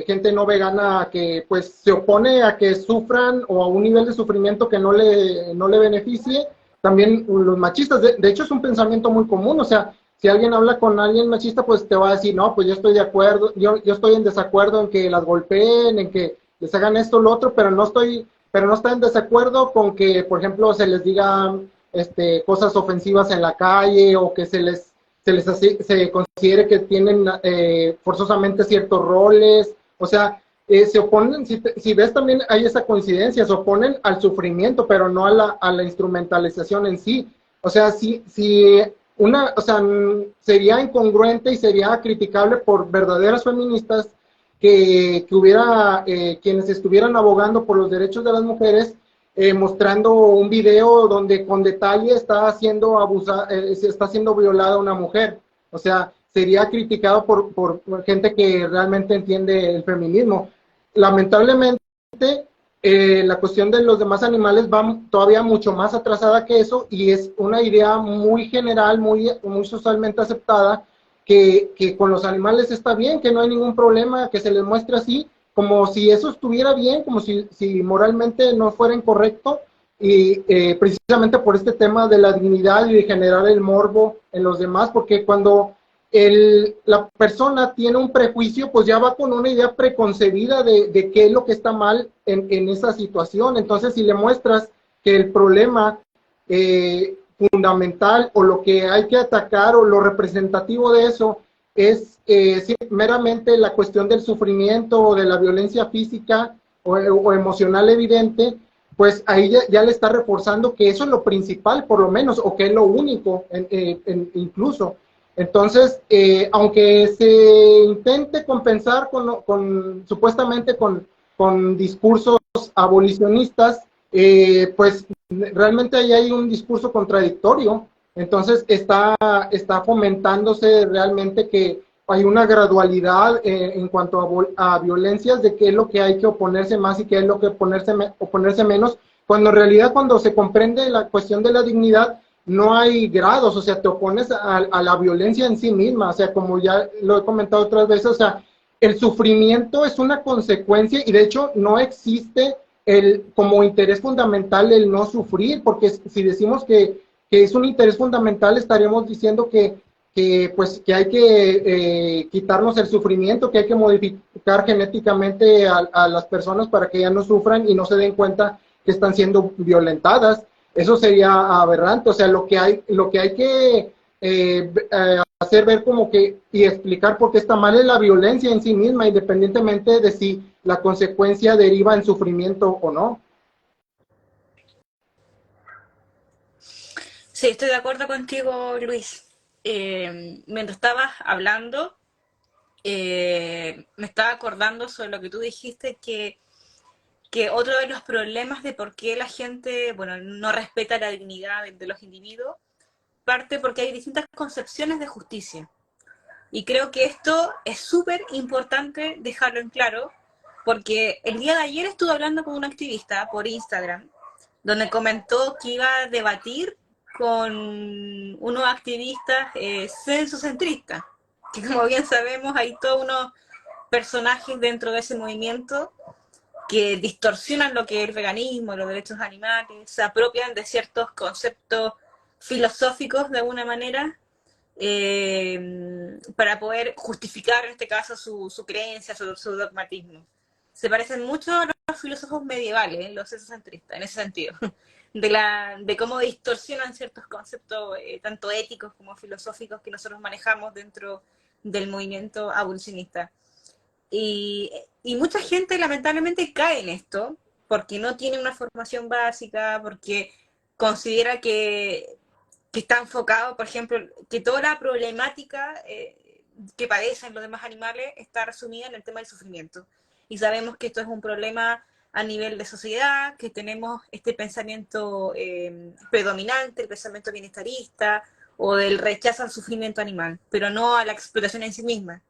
gente no vegana que pues se opone a que sufran o a un nivel de sufrimiento que no le beneficie, también los machistas, de hecho es un pensamiento muy común, o sea, si alguien habla con alguien machista, pues te va a decir, no, pues yo estoy de acuerdo, yo estoy en desacuerdo en que las golpeen, en que les hagan esto o lo otro, pero no está en desacuerdo con que, por ejemplo, se les diga cosas ofensivas en la calle o que se considere que tienen forzosamente ciertos roles. O sea, se oponen, si ves también hay esa coincidencia, se oponen al sufrimiento, pero no a la instrumentalización en sí. O sea, o sea, sería incongruente y sería criticable por verdaderas feministas que hubiera quienes estuvieran abogando por los derechos de las mujeres, mostrando un video donde con detalle está siendo violada una mujer. O sea, sería criticado por gente que realmente entiende el feminismo. Lamentablemente, la cuestión de los demás animales va todavía mucho más atrasada que eso y es una idea muy general, muy socialmente aceptada, que con los animales está bien, que no hay ningún problema, que se les muestre así, como si eso estuviera bien, como si moralmente no fuera incorrecto, y precisamente por este tema de la dignidad y de generar el morbo en los demás, porque cuando la persona tiene un prejuicio, pues ya va con una idea preconcebida de qué es lo que está mal en esa situación. Entonces, si le muestras que el problema fundamental o lo que hay que atacar o lo representativo de eso es meramente la cuestión del sufrimiento o de la violencia física o emocional evidente, pues ahí ya le está reforzando que eso es lo principal, por lo menos, o que es lo único, incluso. Entonces, aunque se intente compensar supuestamente con discursos abolicionistas, pues realmente ahí hay un discurso contradictorio. Entonces está fomentándose realmente que hay una gradualidad en cuanto a violencias, de qué es lo que hay que oponerse más y qué es lo que oponerse menos, cuando en realidad cuando se comprende la cuestión de la dignidad, no hay grados, o sea, te opones a la violencia en sí misma, o sea, como ya lo he comentado otras veces, o sea, el sufrimiento es una consecuencia y de hecho no existe como interés fundamental el no sufrir, porque si decimos que es un interés fundamental, estaríamos diciendo que hay que quitarnos el sufrimiento, que hay que modificar genéticamente a las personas para que ya no sufran y no se den cuenta que están siendo violentadas. Eso sería aberrante. O sea, lo que hay que hacer ver como que y explicar por qué está mal es la violencia en sí misma, independientemente de si la consecuencia deriva en sufrimiento o no.
Sí, estoy de acuerdo contigo, Luis. Mientras estabas hablando, me estaba acordando sobre lo que tú dijiste, que otro de los problemas de por qué la gente, bueno, no respeta la dignidad de los individuos, parte porque hay distintas concepciones de justicia. Y creo que esto es súper importante dejarlo en claro, porque el día de ayer estuve hablando con un activista por Instagram, donde comentó que iba a debatir con unos activistas censocentristas, que como bien sabemos hay todos unos personajes dentro de ese movimiento que distorsionan lo que es el veganismo, los derechos animales, se apropian de ciertos conceptos filosóficos de alguna manera, para poder justificar en este caso su creencia, su dogmatismo. Se parecen mucho a los filósofos medievales, los ecocentristas, en ese sentido, de cómo distorsionan ciertos conceptos, tanto éticos como filosóficos, que nosotros manejamos dentro del movimiento abolicionista. Y, y mucha gente lamentablemente cae en esto, porque no tiene una formación básica, porque considera que está enfocado, por ejemplo, que toda la problemática que padecen los demás animales está resumida en el tema del sufrimiento. Y sabemos que esto es un problema a nivel de sociedad, que tenemos este pensamiento predominante, el pensamiento bienestarista, o del rechazo al sufrimiento animal, pero no a la explotación en sí misma.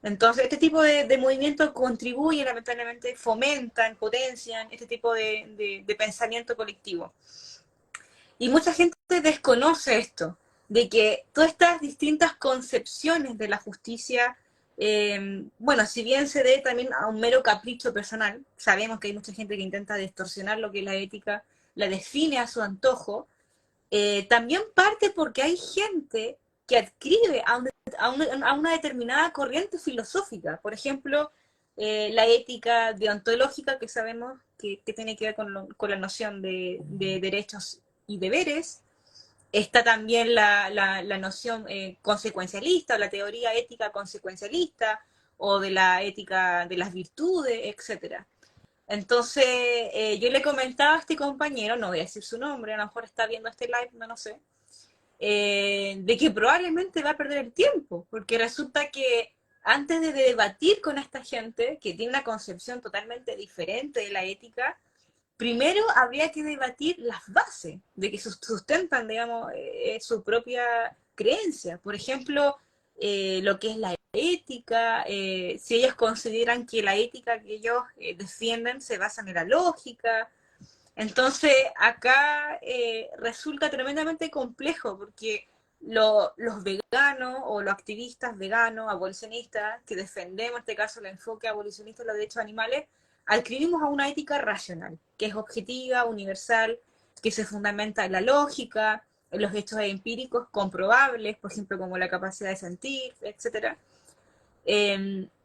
Entonces, este tipo de movimientos contribuyen, lamentablemente, fomentan, potencian este tipo de pensamiento colectivo. Y mucha gente desconoce esto, de que todas estas distintas concepciones de la justicia, bueno, si bien se debe también a un mero capricho personal, sabemos que hay mucha gente que intenta distorsionar lo que es la ética, la define a su antojo, también parte porque hay gente que adscribe a una determinada corriente filosófica. Por ejemplo, la ética deontológica, que sabemos que tiene que ver con la noción de derechos y deberes. Está también la noción consecuencialista, o la teoría ética consecuencialista, o de la ética de las virtudes, etcétera. Entonces, yo le comentaba a este compañero, no voy a decir su nombre, a lo mejor está viendo este live, no lo sé, de que probablemente va a perder el tiempo, porque resulta que antes de debatir con esta gente que tiene una concepción totalmente diferente de la ética, primero habría que debatir las bases de que sustentan, digamos, su propia creencia. Por ejemplo, lo que es la ética, si ellos consideran que la ética que ellos defienden se basa en la lógica. Entonces, acá resulta tremendamente complejo porque los veganos o los activistas veganos, abolicionistas, que defendemos en este caso el enfoque abolicionista de los derechos animales, adscribimos a una ética racional, que es objetiva, universal, que se fundamenta en la lógica, en los hechos empíricos comprobables, por ejemplo, como la capacidad de sentir, etc.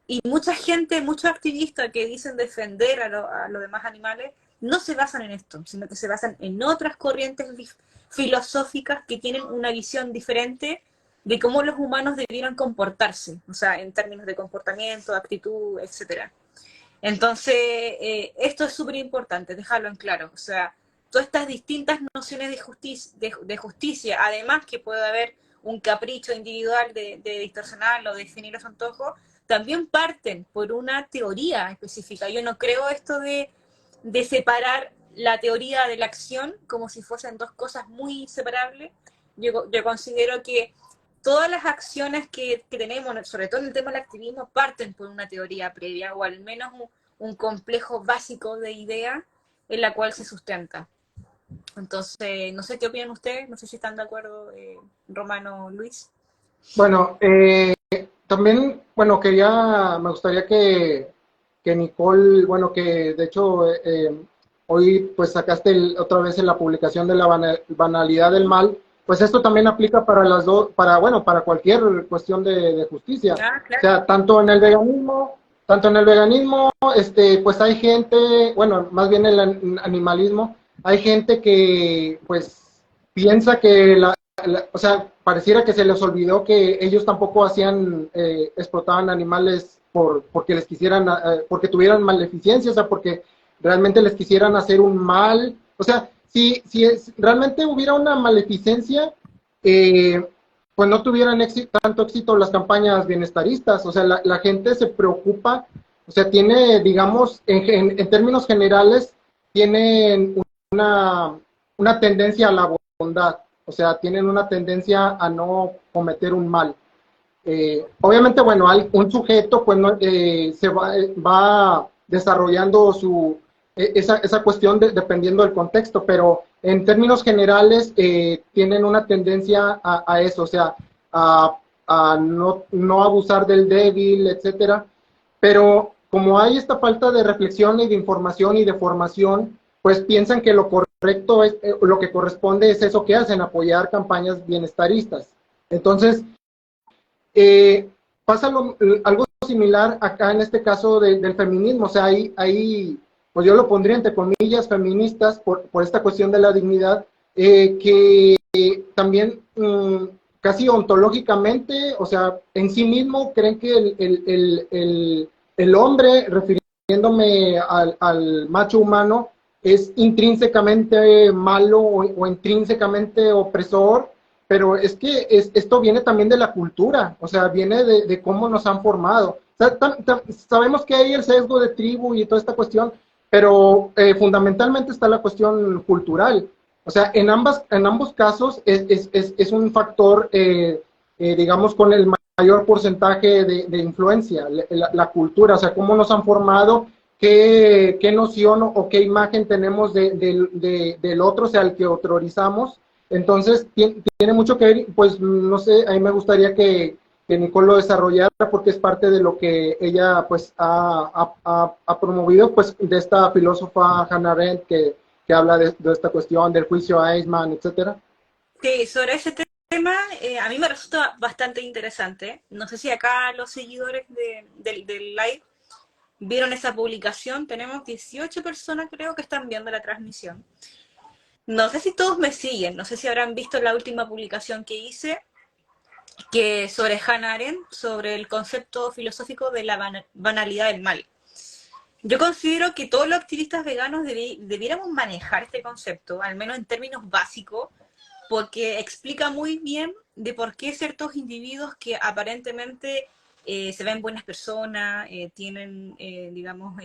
Y mucha gente, muchos activistas que dicen defender a los demás animales, no se basan en esto, sino que se basan en otras corrientes filosóficas que tienen una visión diferente de cómo los humanos debieran comportarse, o sea, en términos de comportamiento, actitud, etc. Entonces, esto es súper importante, dejarlo en claro. O sea, todas estas distintas nociones de justicia, además que puede haber un capricho individual de distorsionarlo, de definir los antojos, también parten por una teoría específica. Yo no creo esto de separar la teoría de la acción como si fuesen dos cosas muy separables. Yo considero que todas las acciones que tenemos, sobre todo en el tema del activismo, parten por una teoría previa, o al menos un complejo básico de ideas en la cual se sustenta. Entonces, no sé qué opinan ustedes, no sé si están de acuerdo, Romano, Luis.
Bueno, también, bueno, me gustaría que Nicole, bueno, que de hecho hoy pues sacaste otra vez en la publicación de la banalidad del mal, pues esto también aplica para las dos, bueno, para cualquier cuestión de justicia.
Ah, claro.
O sea, tanto en el veganismo, pues hay gente, bueno, más bien el animalismo, hay gente que pues piensa que o sea, pareciera que se les olvidó que ellos tampoco explotaban animales porque les quisieran, porque tuvieran maleficencia, o sea, porque realmente les quisieran hacer un mal. O sea, si realmente hubiera una maleficencia, pues no tuvieran tanto éxito las campañas bienestaristas. O sea, la gente se preocupa, o sea, tiene, digamos, en términos generales, tienen una tendencia a la bondad. O sea, tienen una tendencia a no cometer un mal. Obviamente, bueno, hay un sujeto pues se va desarrollando esa cuestión dependiendo del contexto, pero en términos generales tienen una tendencia a eso, o sea, a, a no abusar del débil, etcétera. Pero como hay esta falta de reflexión y de información y de formación, pues piensan que lo correcto es, lo que corresponde es eso que hacen, apoyar campañas bienestaristas. Entonces, eh, pasa algo similar acá en este caso del feminismo, o sea, pues yo lo pondría entre comillas, feministas, por esta cuestión de la dignidad, que también casi ontológicamente, o sea, en sí mismo creen que el hombre, refiriéndome al macho humano, es intrínsecamente malo o intrínsecamente opresor, pero es que esto viene también de la cultura, o sea, viene de cómo nos han formado. O sea, sabemos que hay el sesgo de tribu y toda esta cuestión, pero fundamentalmente está la cuestión cultural. O sea, en ambos casos es un factor, digamos, con el mayor porcentaje de influencia, la cultura, o sea, cómo nos han formado, qué noción o qué imagen tenemos del otro, o sea, el que autorizamos. Entonces, tiene mucho que ver, pues, no sé, a mí me gustaría que Nicole lo desarrollara porque es parte de lo que ella, pues, ha promovido, pues, de esta filósofa Hannah Arendt que habla de esta cuestión del juicio a Eichmann, etcétera.
Sí, sobre ese tema, a mí me resulta bastante interesante. No sé si acá los seguidores del live vieron esa publicación. Tenemos 18 personas, creo, que están viendo la transmisión. No sé si todos me siguen, no sé si habrán visto la última publicación que hice, que sobre Hannah Arendt, sobre el concepto filosófico de la banalidad del mal. Yo considero que todos los activistas veganos debiéramos manejar este concepto, al menos en términos básicos, porque explica muy bien de por qué ciertos individuos que aparentemente se ven buenas personas, tienen, digamos,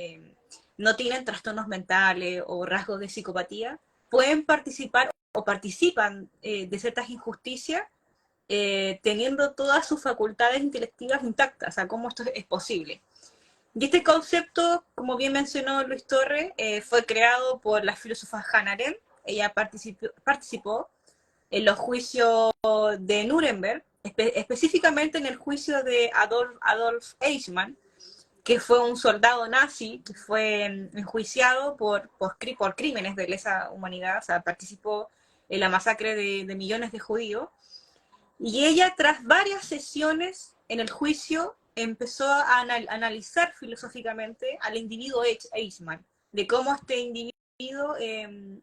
no tienen trastornos mentales o rasgos de psicopatía, pueden participar o participan de ciertas injusticias teniendo todas sus facultades intelectivas intactas, o sea, cómo esto es posible. Y este concepto, como bien mencionó Luis Torres, fue creado por la filósofa Hannah Arendt. Ella participó en los juicios de Nuremberg, específicamente en el juicio de Adolf Eichmann, que fue un soldado nazi que fue enjuiciado por crímenes de lesa humanidad, o sea, participó en la masacre de millones de judíos. Y ella, tras varias sesiones en el juicio, empezó a analizar filosóficamente al individuo Eichmann, de cómo este individuo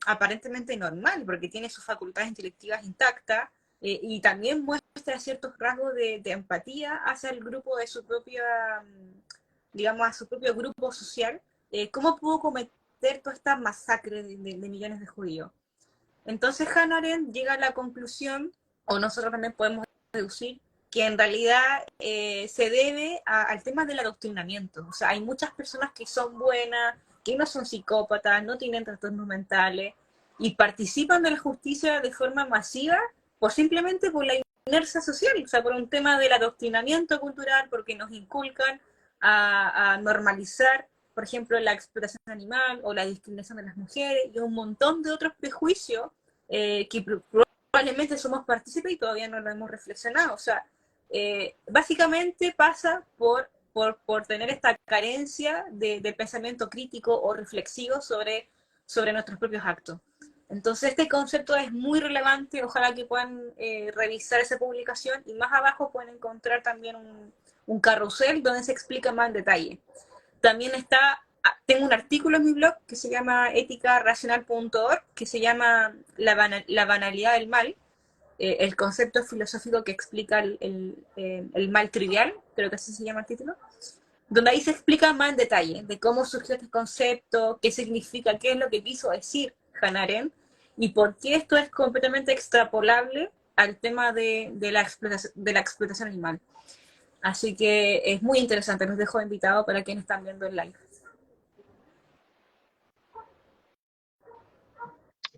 aparentemente normal, porque tiene sus facultades intelectivas intactas, y también muestra ciertos rasgos de empatía hacia el grupo de su propia, digamos, a su propio grupo social, cómo pudo cometer toda esta masacre de millones de judíos. Entonces Hannah Arendt llega a la conclusión, o nosotros también podemos deducir, que en realidad se debe al tema del adoctrinamiento. O sea, hay muchas personas que son buenas, que no son psicópatas, no tienen trastornos mentales, y participan de la justicia de forma masiva simplemente por la inercia social, o sea, por un tema del adoctrinamiento cultural, porque nos inculcan a normalizar, por ejemplo, la explotación animal o la discriminación de las mujeres y un montón de otros prejuicios que probablemente somos partícipes y todavía no lo hemos reflexionado. O sea, básicamente pasa por tener esta carencia de pensamiento crítico o reflexivo sobre nuestros propios actos. Entonces este concepto es muy relevante, ojalá que puedan revisar esa publicación y más abajo pueden encontrar también un carrusel donde se explica más en detalle. También tengo un artículo en mi blog que se llama eticaracional.org, que se llama La banalidad del mal, el concepto filosófico que explica el mal trivial, creo que así se llama el título, donde ahí se explica más en detalle de cómo surgió este concepto, qué significa, qué es lo que quiso decir Hannah Arendt, y por qué esto es completamente extrapolable al tema de la explotación animal. Así que es muy interesante, los dejo invitados para quienes están viendo el live.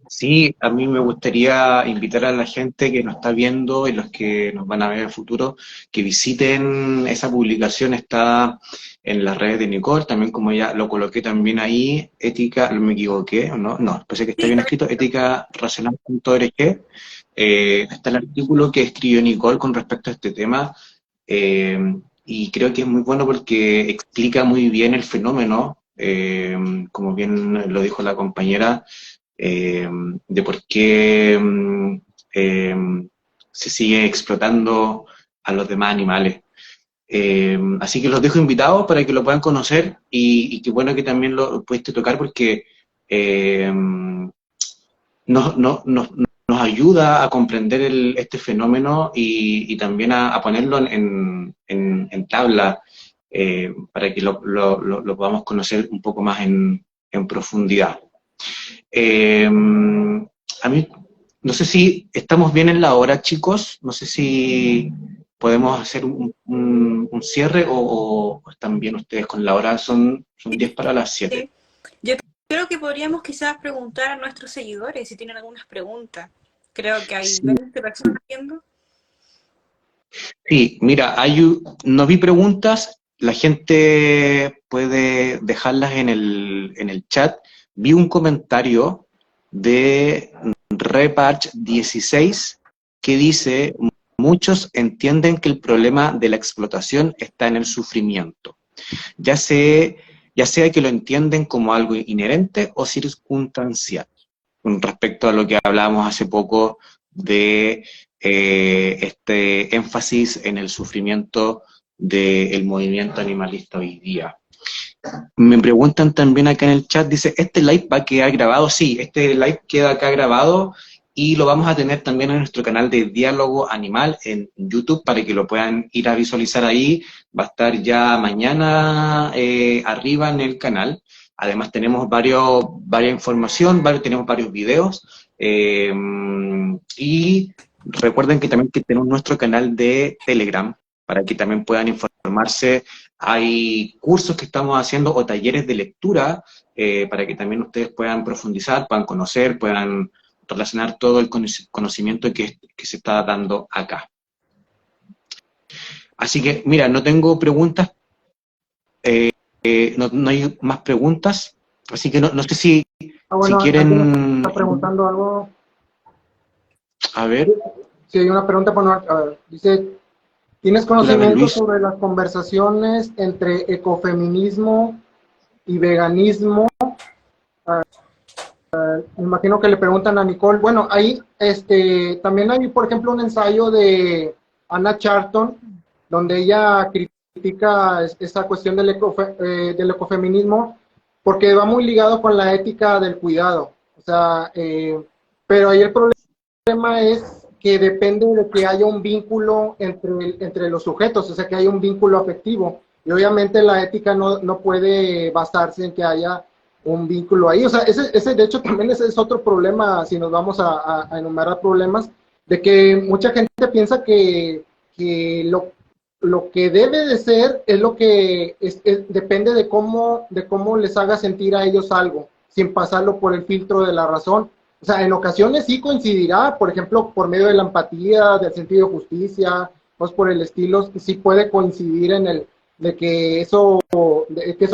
Sí, a mí me gustaría invitar a la gente que nos está viendo y los que nos van a ver en el futuro que visiten esa publicación. Está en las redes de Nicole, también como ya lo coloqué también ahí, ética, no me equivoqué, ¿o no? No, pensé que está
Sí,
bien
está
escrito, éticaracional.org. Está el artículo que escribió Nicole con respecto a este tema, eh, y creo que es muy bueno porque explica muy bien el fenómeno, como bien lo dijo la compañera, eh, de por qué eh, se sigue explotando a los demás animales. Así que los dejo invitados para que lo puedan conocer y qué bueno que también lo pudiste tocar porque eh, nos ayuda a comprender este fenómeno y también a ponerlo en tabla, para que lo podamos conocer un poco más en profundidad. A mí, no sé si estamos bien en la hora, chicos, no sé si podemos hacer un cierre o están bien ustedes con la hora, son 10 para las 7.
bien. Yo creo que podríamos quizás preguntar a nuestros seguidores si tienen algunas preguntas. Creo que hay
Sí,
20 personas viendo.
sí, mira, no vi preguntas, la gente puede dejarlas en el chat. Vi un comentario de Repatch16 que dice, muchos entienden que el problema de la explotación está en el sufrimiento, ya sea, ya sea que lo entienden como algo inherente o circunstancial, con respecto a lo que hablábamos hace poco de este énfasis en el sufrimiento del movimiento animalista hoy día. Me preguntan también acá en el chat, dice, ¿este live va a quedar grabado? Sí, este live queda acá grabado y lo vamos a tener también en nuestro canal de Diálogo Animal en YouTube para que lo puedan ir a visualizar ahí. Va a estar ya mañana arriba en el canal. Además tenemos varias información, tenemos varios videos, y recuerden que también que tenemos nuestro canal de Telegram para que también puedan informarse. Hay cursos que estamos haciendo o talleres de lectura, para que también ustedes puedan profundizar, puedan conocer, puedan relacionar todo el conocimiento que se está dando acá. Así que, mira, no tengo preguntas, no hay más preguntas, así que no sé si
Bueno, alguien
quieren,
está preguntando algo.
a ver,
Si hay una pregunta, bueno, a ver, dice, ¿tienes
tú la ves,
conocimiento
Luis.
sobre las conversaciones entre ecofeminismo y veganismo? Me imagino que le preguntan a Nicole. Bueno, ahí también hay, por ejemplo, un ensayo de Anna Charlton, donde ella critica esa cuestión del ecofeminismo, porque va muy ligado con la ética del cuidado. O sea, pero ahí el problema es que depende de que haya un vínculo entre los sujetos, o sea, que haya un vínculo afectivo. Y obviamente la ética no puede basarse en que haya un vínculo ahí. O sea, ese de hecho también ese es otro problema, si nos vamos a enumerar problemas, de que mucha gente piensa que lo que debe de ser es lo que depende de cómo les haga sentir a ellos algo, sin pasarlo por el filtro de la razón. O sea, en ocasiones sí coincidirá, por ejemplo, por medio de la empatía, del sentido de justicia, cosas por el estilo, sí puede coincidir en el de que eso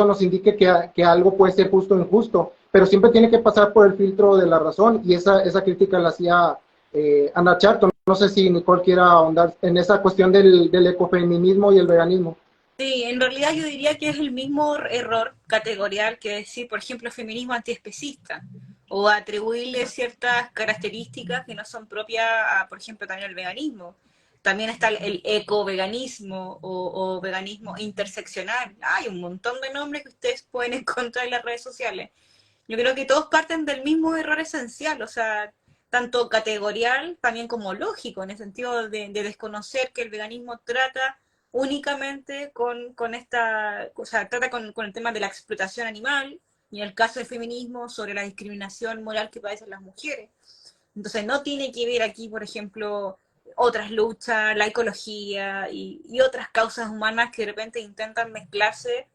nos indique que algo puede ser justo o injusto, pero siempre tiene que pasar por el filtro de la razón, y esa crítica la hacía Anna Charlton. No sé si Nicole quiera ahondar en esa cuestión del ecofeminismo y el veganismo.
Sí, en realidad yo diría que es el mismo error categorial que decir, por ejemplo, feminismo antiespecista o atribuirle ciertas características que no son propias a, por ejemplo, también el veganismo. También está el eco-veganismo o veganismo interseccional. Hay un montón de nombres que ustedes pueden encontrar en las redes sociales. Yo creo que todos parten del mismo error esencial, o sea, tanto categorial también como lógico, en el sentido de desconocer que el veganismo trata únicamente con esta, o sea, trata con el tema de la explotación animal, y en el caso del feminismo, sobre la discriminación moral que padecen las mujeres. Entonces, no tiene que ver aquí, por ejemplo, otras luchas, la ecología y otras causas humanas que de repente intentan mezclarse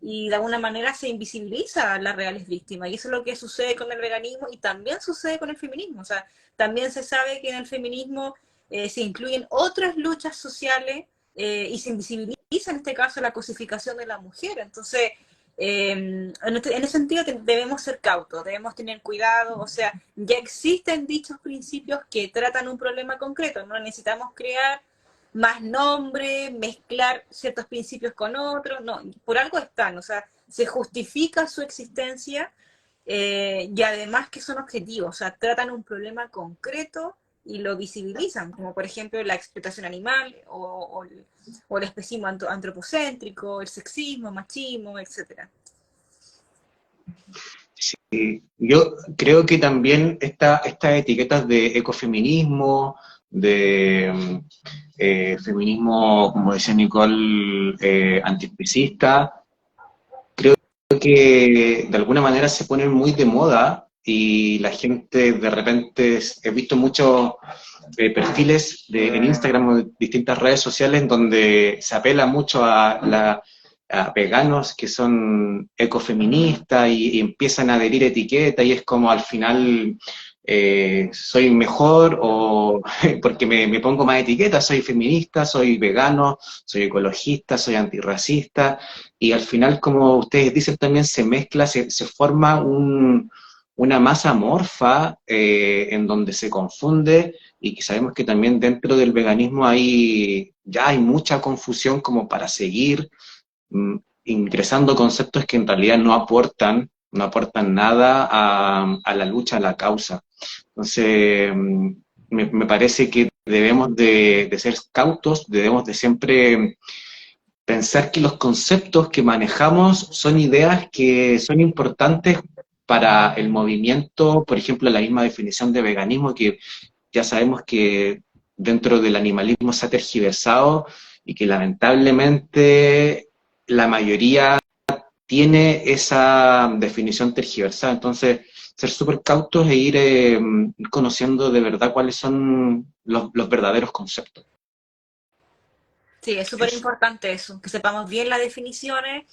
y de alguna manera se invisibiliza a las reales víctimas. Y eso es lo que sucede con el veganismo y también sucede con el feminismo. O sea, también se sabe que en el feminismo se incluyen otras luchas sociales y se invisibiliza en este caso la cosificación de la mujer. Entonces, en ese sentido debemos ser cautos, debemos tener cuidado, o sea, ya existen dichos principios que tratan un problema concreto, no necesitamos crear más nombres, mezclar ciertos principios con otros, no, por algo están, o sea, se justifica su existencia y además que son objetivos, o sea, tratan un problema concreto y lo visibilizan, como por ejemplo la explotación animal o el especismo antropocéntrico, el sexismo, machismo, etcétera.
Sí, yo creo que también estas etiquetas de ecofeminismo, de feminismo, como decía Nicole, antiespecista, creo que de alguna manera se ponen muy de moda y la gente de repente, he visto muchos perfiles en Instagram o de distintas redes sociales en donde se apela mucho a veganos que son ecofeministas y empiezan a adherir etiquetas y es como al final soy mejor o porque me pongo más etiquetas, soy feminista, soy vegano, soy ecologista, soy antirracista y al final, como ustedes dicen, también se mezcla, se forma una masa amorfa en donde se confunde y que sabemos que también dentro del veganismo ya hay mucha confusión como para seguir ingresando conceptos que en realidad no aportan nada a la lucha, a la causa. Entonces, me parece que debemos de ser cautos, debemos de siempre pensar que los conceptos que manejamos son ideas que son importantes para el movimiento, por ejemplo, la misma definición de veganismo, que ya sabemos que dentro del animalismo se ha tergiversado y que lamentablemente la mayoría tiene esa definición tergiversada. Entonces, ser súper cautos e ir conociendo de verdad cuáles son los verdaderos conceptos.
Sí, es súper importante eso, que sepamos bien las definiciones,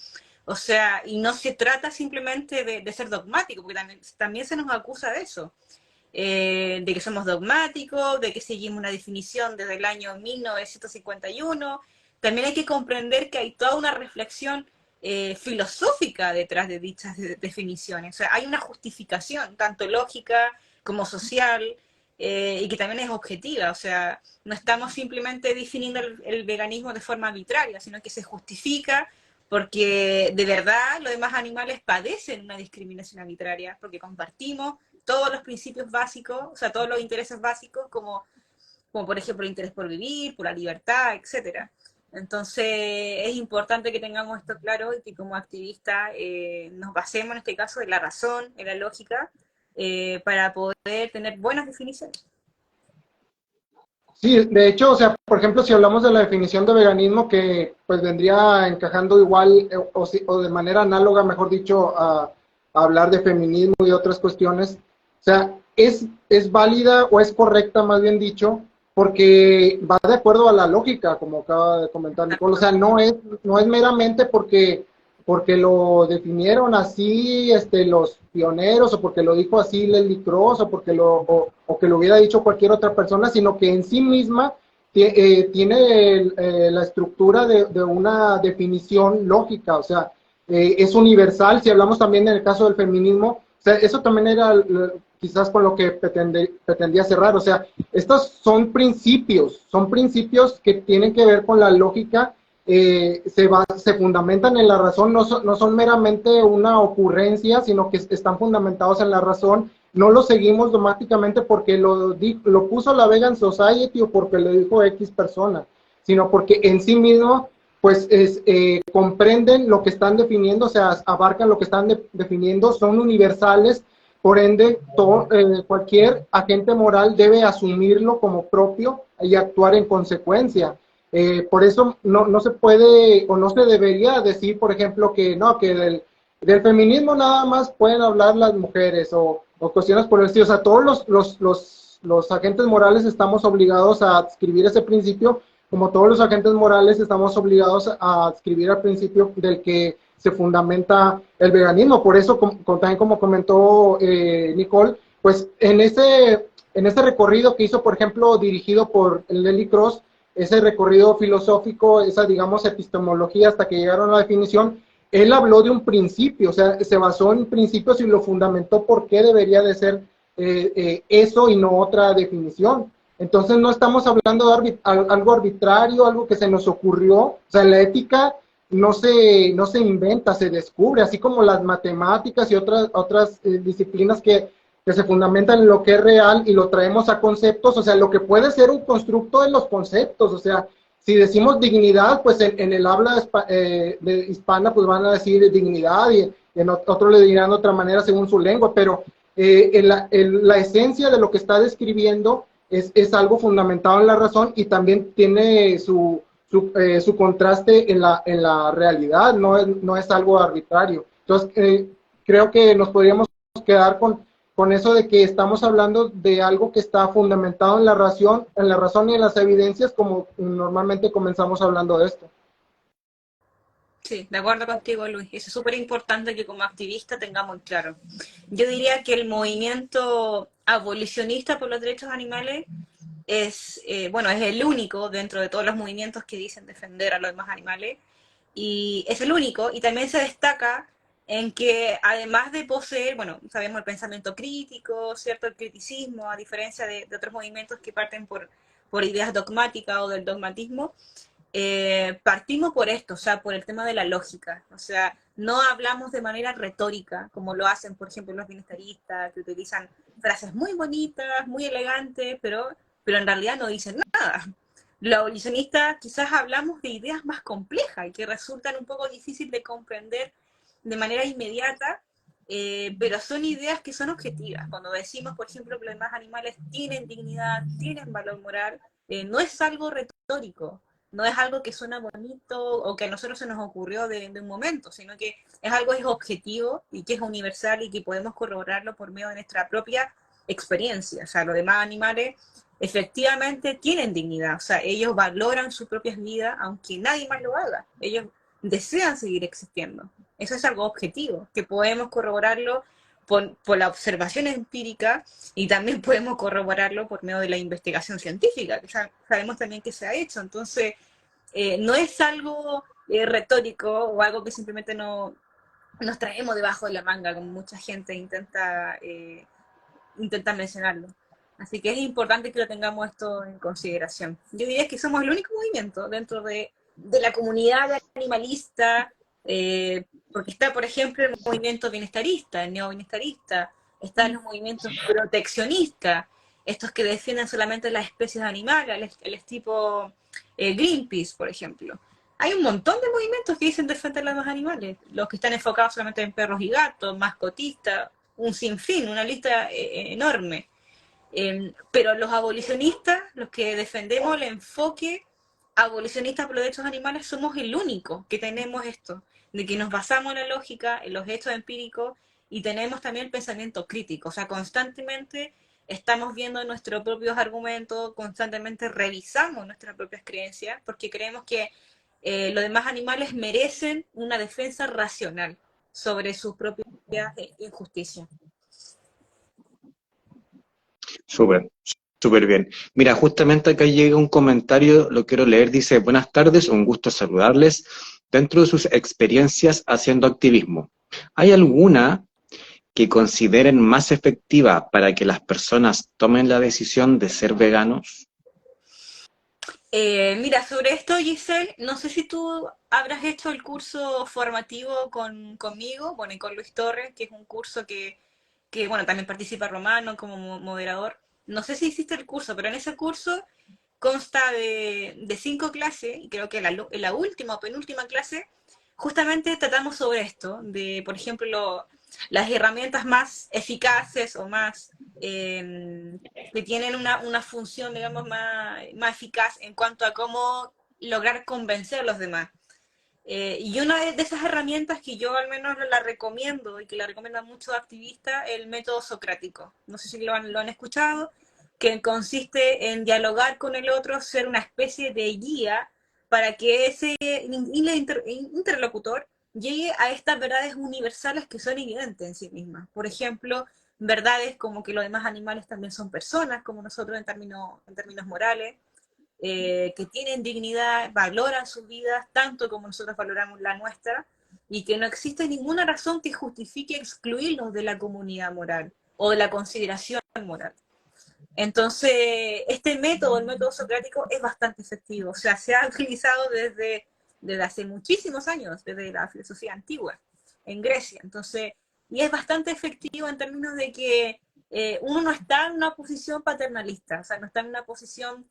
o sea, y no se trata simplemente de ser dogmático, porque también se nos acusa de eso, de que somos dogmáticos, de que seguimos una definición desde el año 1951. También hay que comprender que hay toda una reflexión filosófica detrás de dichas definiciones, o sea, hay una justificación, tanto lógica como social, y que también es objetiva, o sea, no estamos simplemente definiendo el veganismo de forma arbitraria, sino que se justifica porque de verdad los demás animales padecen una discriminación arbitraria, porque compartimos todos los principios básicos, o sea, todos los intereses básicos, como por ejemplo el interés por vivir, por la libertad, etcétera. Entonces es importante que tengamos esto claro y que como activistas nos basemos en este caso en la razón, en la lógica, para poder tener buenas definiciones.
Sí, de hecho, o sea, por ejemplo, si hablamos de la definición de veganismo, que pues vendría encajando igual o de manera análoga, mejor dicho, a hablar de feminismo y otras cuestiones, o sea, es válida o es correcta, más bien dicho, porque va de acuerdo a la lógica, como acaba de comentar Nicole, o sea, no es meramente porque lo definieron así los pioneros, o porque lo dijo así Leslie Cross, o porque o que lo hubiera dicho cualquier otra persona, sino que en sí misma tiene la estructura de una definición lógica, o sea, es universal. Si hablamos también en el caso del feminismo, o sea, eso también era quizás con lo que pretendía cerrar, o sea, estos son principios que tienen que ver con la lógica, se fundamentan en la razón, no son meramente una ocurrencia, sino que están fundamentados en la razón. No lo seguimos dogmáticamente porque lo puso la Vegan Society o porque lo dijo X persona, sino porque en sí mismo pues comprenden lo que están definiendo, o sea, abarcan lo que están definiendo, son universales, por ende cualquier agente moral debe asumirlo como propio y actuar en consecuencia. Por eso no se puede o no se debería decir, por ejemplo, que no, que del feminismo nada más pueden hablar las mujeres o cuestiones por el estilo. O sea, todos los agentes morales estamos obligados a adscribir ese principio como todos los agentes morales, estamos obligados a escribir al principio del que se fundamenta el veganismo. Por eso, también como comentó Nicole, pues en ese recorrido que hizo, por ejemplo, dirigido por Nelly Cross, ese recorrido filosófico, esa, digamos, epistemología hasta que llegaron a la definición, él habló de un principio, o sea, se basó en principios y lo fundamentó por qué debería de ser eso y no otra definición. Entonces no estamos hablando de algo arbitrario, algo que se nos ocurrió, o sea, la ética no se inventa, se descubre, así como las matemáticas y otras disciplinas que se fundamentan en lo que es real y lo traemos a conceptos, o sea, lo que puede ser un constructo de los conceptos, o sea, si decimos dignidad, pues en el habla hispana, pues van a decir dignidad y en otro le dirán de otra manera según su lengua, pero la esencia de lo que está describiendo es algo fundamentado en la razón y también tiene su contraste en la realidad, no es algo arbitrario. Entonces, creo que nos podríamos quedar con eso de que estamos hablando de algo que está fundamentado en la razón y en las evidencias, como normalmente comenzamos hablando de esto.
Sí, de acuerdo contigo, Luis. Eso es súper importante que como activista tengamos claro. Yo diría que el movimiento abolicionista por los derechos animales es, bueno, es el único dentro de todos los movimientos que dicen defender a los demás animales, y es el único, y también se destaca en que además de poseer, bueno, sabemos el pensamiento crítico, ¿cierto? El criticismo, a diferencia de otros movimientos que parten por ideas dogmáticas o del dogmatismo, partimos por esto, o sea, por el tema de la lógica, o sea, no hablamos de manera retórica, como lo hacen, por ejemplo, los bienestaristas, que utilizan frases muy bonitas, muy elegantes, pero en realidad no dicen nada. Los abolicionistas quizás hablamos de ideas más complejas y que resultan un poco difíciles de comprender de manera inmediata, pero son ideas que son objetivas. Cuando decimos, por ejemplo, que los demás animales tienen dignidad, tienen valor moral, no es algo retórico, no es algo que suena bonito o que a nosotros se nos ocurrió de un momento, sino que es algo que es objetivo y que es universal y que podemos corroborarlo por medio de nuestra propia experiencia. O sea, los demás animales efectivamente tienen dignidad, o sea, ellos valoran sus propias vidas aunque nadie más lo haga, ellos desean seguir existiendo. Eso es algo objetivo, que podemos corroborarlo por la observación empírica y también podemos corroborarlo por medio de la investigación científica, que sabemos también que se ha hecho. Entonces, no es algo retórico o algo que simplemente no, nos traemos debajo de la manga, como mucha gente intenta mencionarlo. Así que es importante que lo tengamos esto en consideración. Yo diría que somos el único movimiento dentro de la comunidad animalista, porque está, por ejemplo, el movimiento bienestarista, el neobienestarista, están los movimientos proteccionistas, estos que defienden solamente las especies animales, el tipo Greenpeace, por ejemplo. Hay un montón de movimientos que dicen defender a los animales, los que están enfocados solamente en perros y gatos, mascotistas, un sinfín, una lista enorme. Pero los abolicionistas, los que defendemos el enfoque abolicionista por los derechos animales, somos el único que tenemos esto, de que nos basamos en la lógica, en los hechos empíricos y tenemos también el pensamiento crítico, o sea, constantemente estamos viendo nuestros propios argumentos, constantemente revisamos nuestras propias creencias, porque creemos que los demás animales merecen una defensa racional sobre sus propias injusticias.
Súper, súper bien. Mira, justamente acá llega un comentario, lo quiero leer, dice, buenas tardes, un gusto saludarles. Dentro de sus experiencias haciendo activismo, ¿hay alguna que consideren más efectiva para que las personas tomen la decisión de ser veganos?
Mira, sobre esto, Giselle, no sé si tú habrás hecho el curso formativo conmigo, bueno, y con Luis Torres, que es un curso que bueno, también participa Romano como moderador. No sé si hiciste el curso, pero en ese curso consta de 5 clases, y creo que en la última o penúltima clase, justamente tratamos sobre esto, de, por ejemplo, las herramientas más eficaces o más que tienen una función, digamos, más eficaz en cuanto a cómo lograr convencer a los demás. Y una de esas herramientas que yo al menos la recomiendo y que la recomiendan muchos activistas es el método socrático. No sé si lo han escuchado, que consiste en dialogar con el otro, ser una especie de guía para que ese interlocutor llegue a estas verdades universales que son evidentes en sí mismas. Por ejemplo, verdades como que los demás animales también son personas, como nosotros en términos morales, que tienen dignidad, valoran sus vidas tanto como nosotros valoramos la nuestra, y que no existe ninguna razón que justifique excluirlos de la comunidad moral o de la consideración moral. Entonces, este método, el método socrático, es bastante efectivo. O sea, se ha utilizado desde hace muchísimos años, desde la filosofía antigua, en Grecia. Entonces, y es bastante efectivo en términos de que uno no está en una posición paternalista, o sea, no está en una posición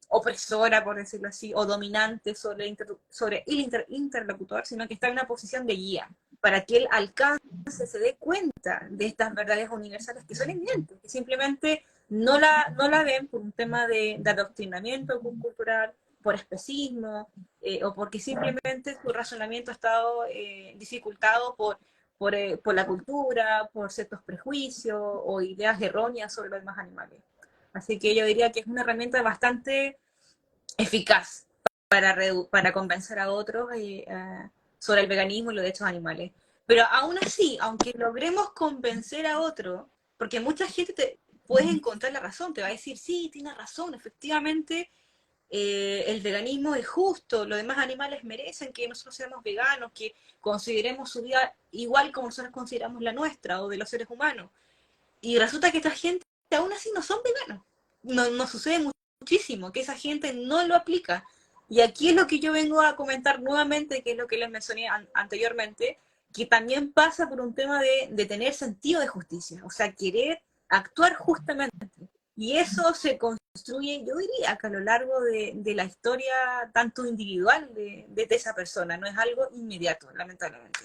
opresora, por decirlo así, o dominante sobre el interlocutor, sino que está en una posición de guía, para que él alcance, se dé cuenta de estas verdades universales que son evidentes, que simplemente no la ven por un tema de adoctrinamiento cultural, por especismo, o porque simplemente su razonamiento ha estado dificultado por la cultura, por ciertos prejuicios o ideas erróneas sobre los demás animales. Así que yo diría que es una herramienta bastante eficaz para convencer a otros sobre el veganismo y los derechos animales. Pero aún así, aunque logremos convencer a otro, porque mucha gente te puede encontrar la razón, te va a decir, sí, tienes razón, efectivamente, el veganismo es justo, los demás animales merecen que nosotros seamos veganos, que consideremos su vida igual como nosotros consideramos la nuestra o de los seres humanos. Y resulta que esta gente aún así no son veganos. Nos sucede muchísimo que esa gente no lo aplica. Y aquí es lo que yo vengo a comentar nuevamente, que es lo que les mencioné anteriormente, que también pasa por un tema de tener sentido de justicia, o sea, querer actuar justamente. Y eso se construye, yo diría, que a lo largo de la historia tanto individual de esa persona, no es algo inmediato, lamentablemente.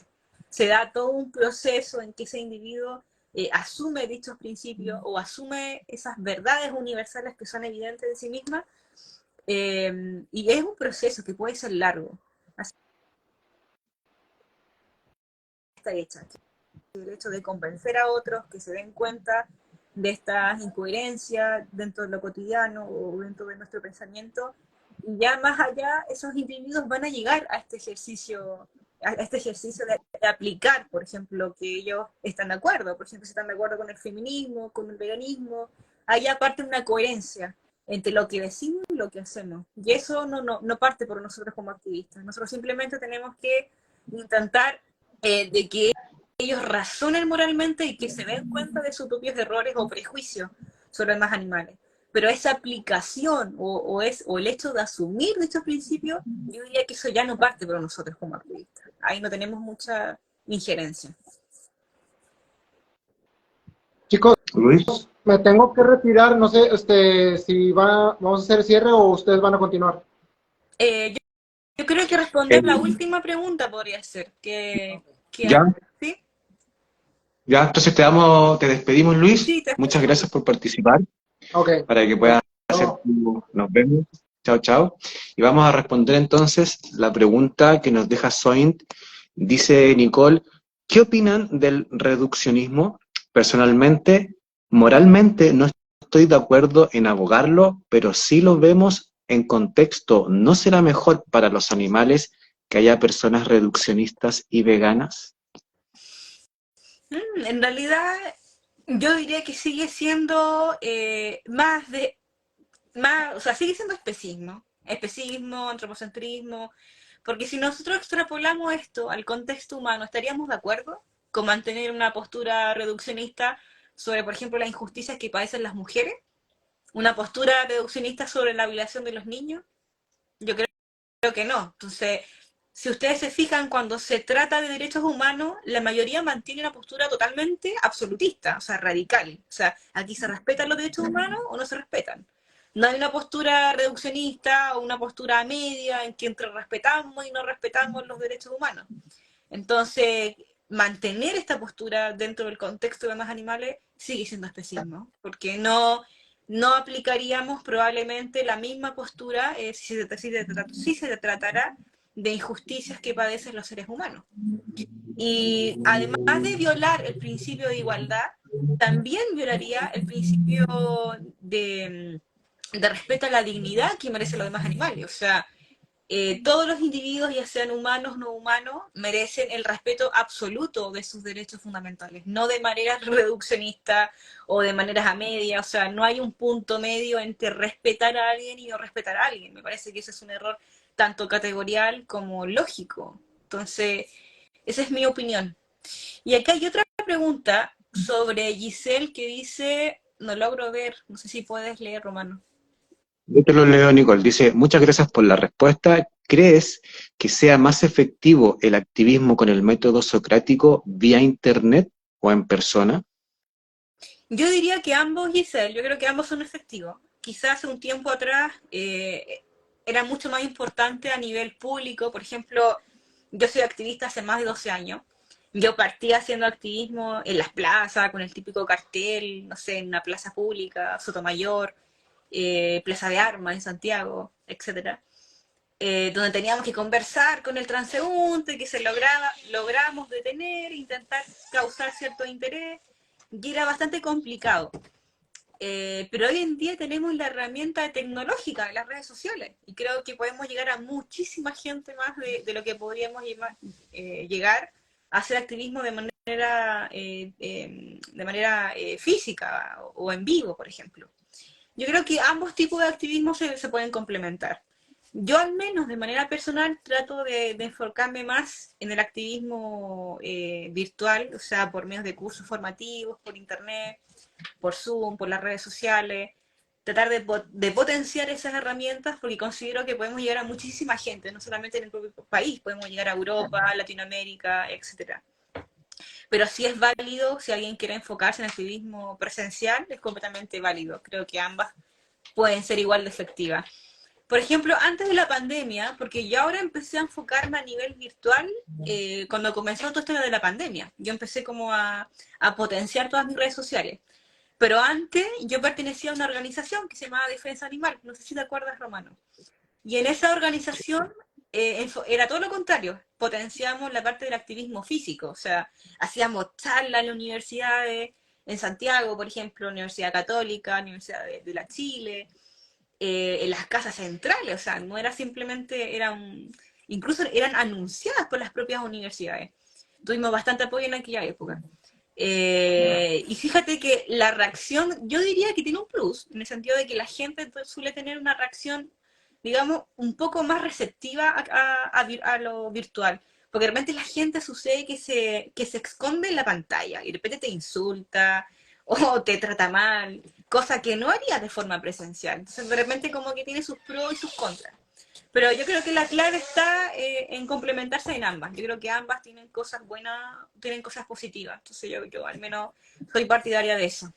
Se da todo un proceso en que ese individuo asume dichos principios o asume esas verdades universales que son evidentes de sí mismas, y es un proceso que puede ser largo. Así está hecha. El hecho de convencer a otros que se den cuenta de estas incoherencias dentro de lo cotidiano o dentro de nuestro pensamiento, y ya más allá esos individuos van a llegar a este ejercicio de aplicar, por ejemplo, que ellos están de acuerdo, por ejemplo, si están de acuerdo con el feminismo, con el veganismo, hay aparte una coherencia entre lo que decimos y lo que hacemos, y eso no parte por nosotros como activistas, nosotros simplemente tenemos que intentar de que ellos razonen moralmente y que se den cuenta de sus propios errores o prejuicios sobre los demás animales. Pero esa aplicación o el hecho de asumir dichos principios, yo diría que eso ya no parte por nosotros como activistas. Ahí no tenemos mucha injerencia.
Chicos,
Luis.
me tengo que retirar, no sé si vamos a hacer cierre o ustedes van a continuar.
Yo creo que responder la última pregunta podría ser.
¿Ya?
¿Sí?
Ya, entonces te despedimos, Luis.
Sí, te
Muchas
escucho.
gracias por participar,
Ok.
para que puedas hacer nos vemos. Chao, chao. Y vamos a responder entonces la pregunta que nos deja Soint. Dice Nicole, ¿qué opinan del reduccionismo? Personalmente, moralmente no estoy de acuerdo en abogarlo, pero sí lo vemos en contexto. ¿No será mejor para los animales que haya personas reduccionistas y veganas?
En realidad, yo diría que sigue siendo o sea, sigue siendo especismo, antropocentrismo, porque si nosotros extrapolamos esto al contexto humano, ¿estaríamos de acuerdo con mantener una postura reduccionista sobre, por ejemplo, las injusticias que padecen las mujeres? ¿Una postura reduccionista sobre la violación de los niños? Yo creo que no. Entonces, si ustedes se fijan, cuando se trata de derechos humanos, la mayoría mantiene una postura totalmente absolutista, o sea, radical. O sea, aquí se respetan los derechos humanos o no se respetan. No hay una postura reduccionista o una postura media en que entre respetamos y no respetamos los derechos humanos. Entonces, mantener esta postura dentro del contexto de más animales sigue siendo especismo, porque no aplicaríamos probablemente la misma postura si se tratara de injusticias que padecen los seres humanos. Y además de violar el principio de igualdad, también violaría el principio de respeto a la dignidad que merecen los demás animales. O sea, todos los individuos, ya sean humanos o no humanos, merecen el respeto absoluto de sus derechos fundamentales, no de manera reduccionista o de maneras a media. O sea, no hay un punto medio entre respetar a alguien y no respetar a alguien. Me parece que ese es un error tanto categorial como lógico. Entonces, esa es mi opinión. Y acá hay otra pregunta sobre Giselle que dice, no logro ver, no sé si puedes leer, Romano.
Yo te lo leo, Nicole. Dice, muchas gracias por la respuesta. ¿Crees que sea más efectivo el activismo con el método socrático vía internet o en persona?
Yo diría que ambos, Giselle, yo creo que ambos son efectivos. Quizás hace un tiempo atrás era mucho más importante a nivel público. Por ejemplo, yo soy activista hace más de 12 años. Yo partí haciendo activismo en las plazas, con el típico cartel, no sé, en una plaza pública, Sotomayor, Plaza de Armas en Santiago, etcétera, donde teníamos que conversar con el transeúnte, que logramos detener, intentar causar cierto interés, y era bastante complicado. Pero hoy en día tenemos la herramienta tecnológica de las redes sociales y creo que podemos llegar a muchísima gente más de lo que podríamos llegar a hacer activismo de manera física o en vivo, por ejemplo. Yo creo que ambos tipos de activismo se pueden complementar. Yo al menos de manera personal trato de enfocarme más en el activismo virtual, o sea, por medio de cursos formativos, por internet, por Zoom, por las redes sociales, tratar de potenciar esas herramientas porque considero que podemos llegar a muchísima gente, no solamente en el propio país, podemos llegar a Europa, Latinoamérica, etcétera. Pero sí es válido, si alguien quiere enfocarse en activismo presencial, es completamente válido. Creo que ambas pueden ser igual de efectivas. Por ejemplo, antes de la pandemia, porque yo ahora empecé a enfocarme a nivel virtual cuando comenzó todo esto de la pandemia. Yo empecé como a potenciar todas mis redes sociales. Pero antes yo pertenecía a una organización que se llamaba Defensa Animal, no sé si te acuerdas, Romano. Y en esa organización era todo lo contrario, potenciamos la parte del activismo físico, o sea, hacíamos charlas en las universidades, en Santiago, por ejemplo, Universidad Católica, Universidad de la Chile, en las casas centrales, o sea, no era simplemente, incluso eran anunciadas por las propias universidades. Tuvimos bastante apoyo en aquella época. Y fíjate que la reacción, yo diría que tiene un plus, en el sentido de que la gente suele tener una reacción, digamos, un poco más receptiva a lo virtual. Porque de repente la gente sucede que se esconde en la pantalla y de repente te insulta o te trata mal, cosa que no haría de forma presencial. Entonces de repente como que tiene sus pros y sus contras. Pero yo creo que la clave está en complementarse en ambas. Yo creo que ambas tienen cosas buenas, tienen cosas positivas. Entonces yo al menos soy partidaria de eso.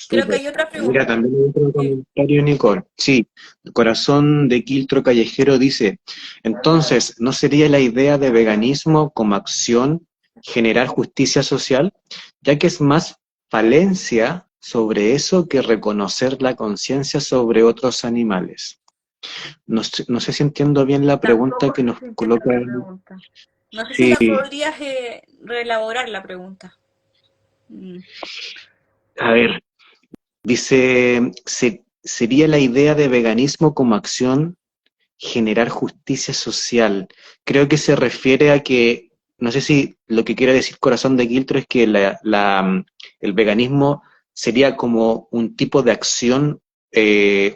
Creo que
Súper.
hay otra
Mira,
pregunta.
también hay otro comentario, Nicole. Sí, el corazón de Quiltro Callejero dice, entonces, ¿no sería la idea de veganismo como acción generar justicia social? Ya que es más falencia sobre eso que reconocer la conciencia sobre otros animales. No sé si entiendo bien la pregunta
Tampoco
que
sé
nos
si entiendo
coloca.
la pregunta. No sé si
Sí,
la podrías reelaborar la pregunta. Mm.
a ver, dice, ¿sería la idea de veganismo como acción generar justicia social? Creo que se refiere a que, no sé si lo que quiere decir Corazón de Quiltro es que el veganismo sería como un tipo de acción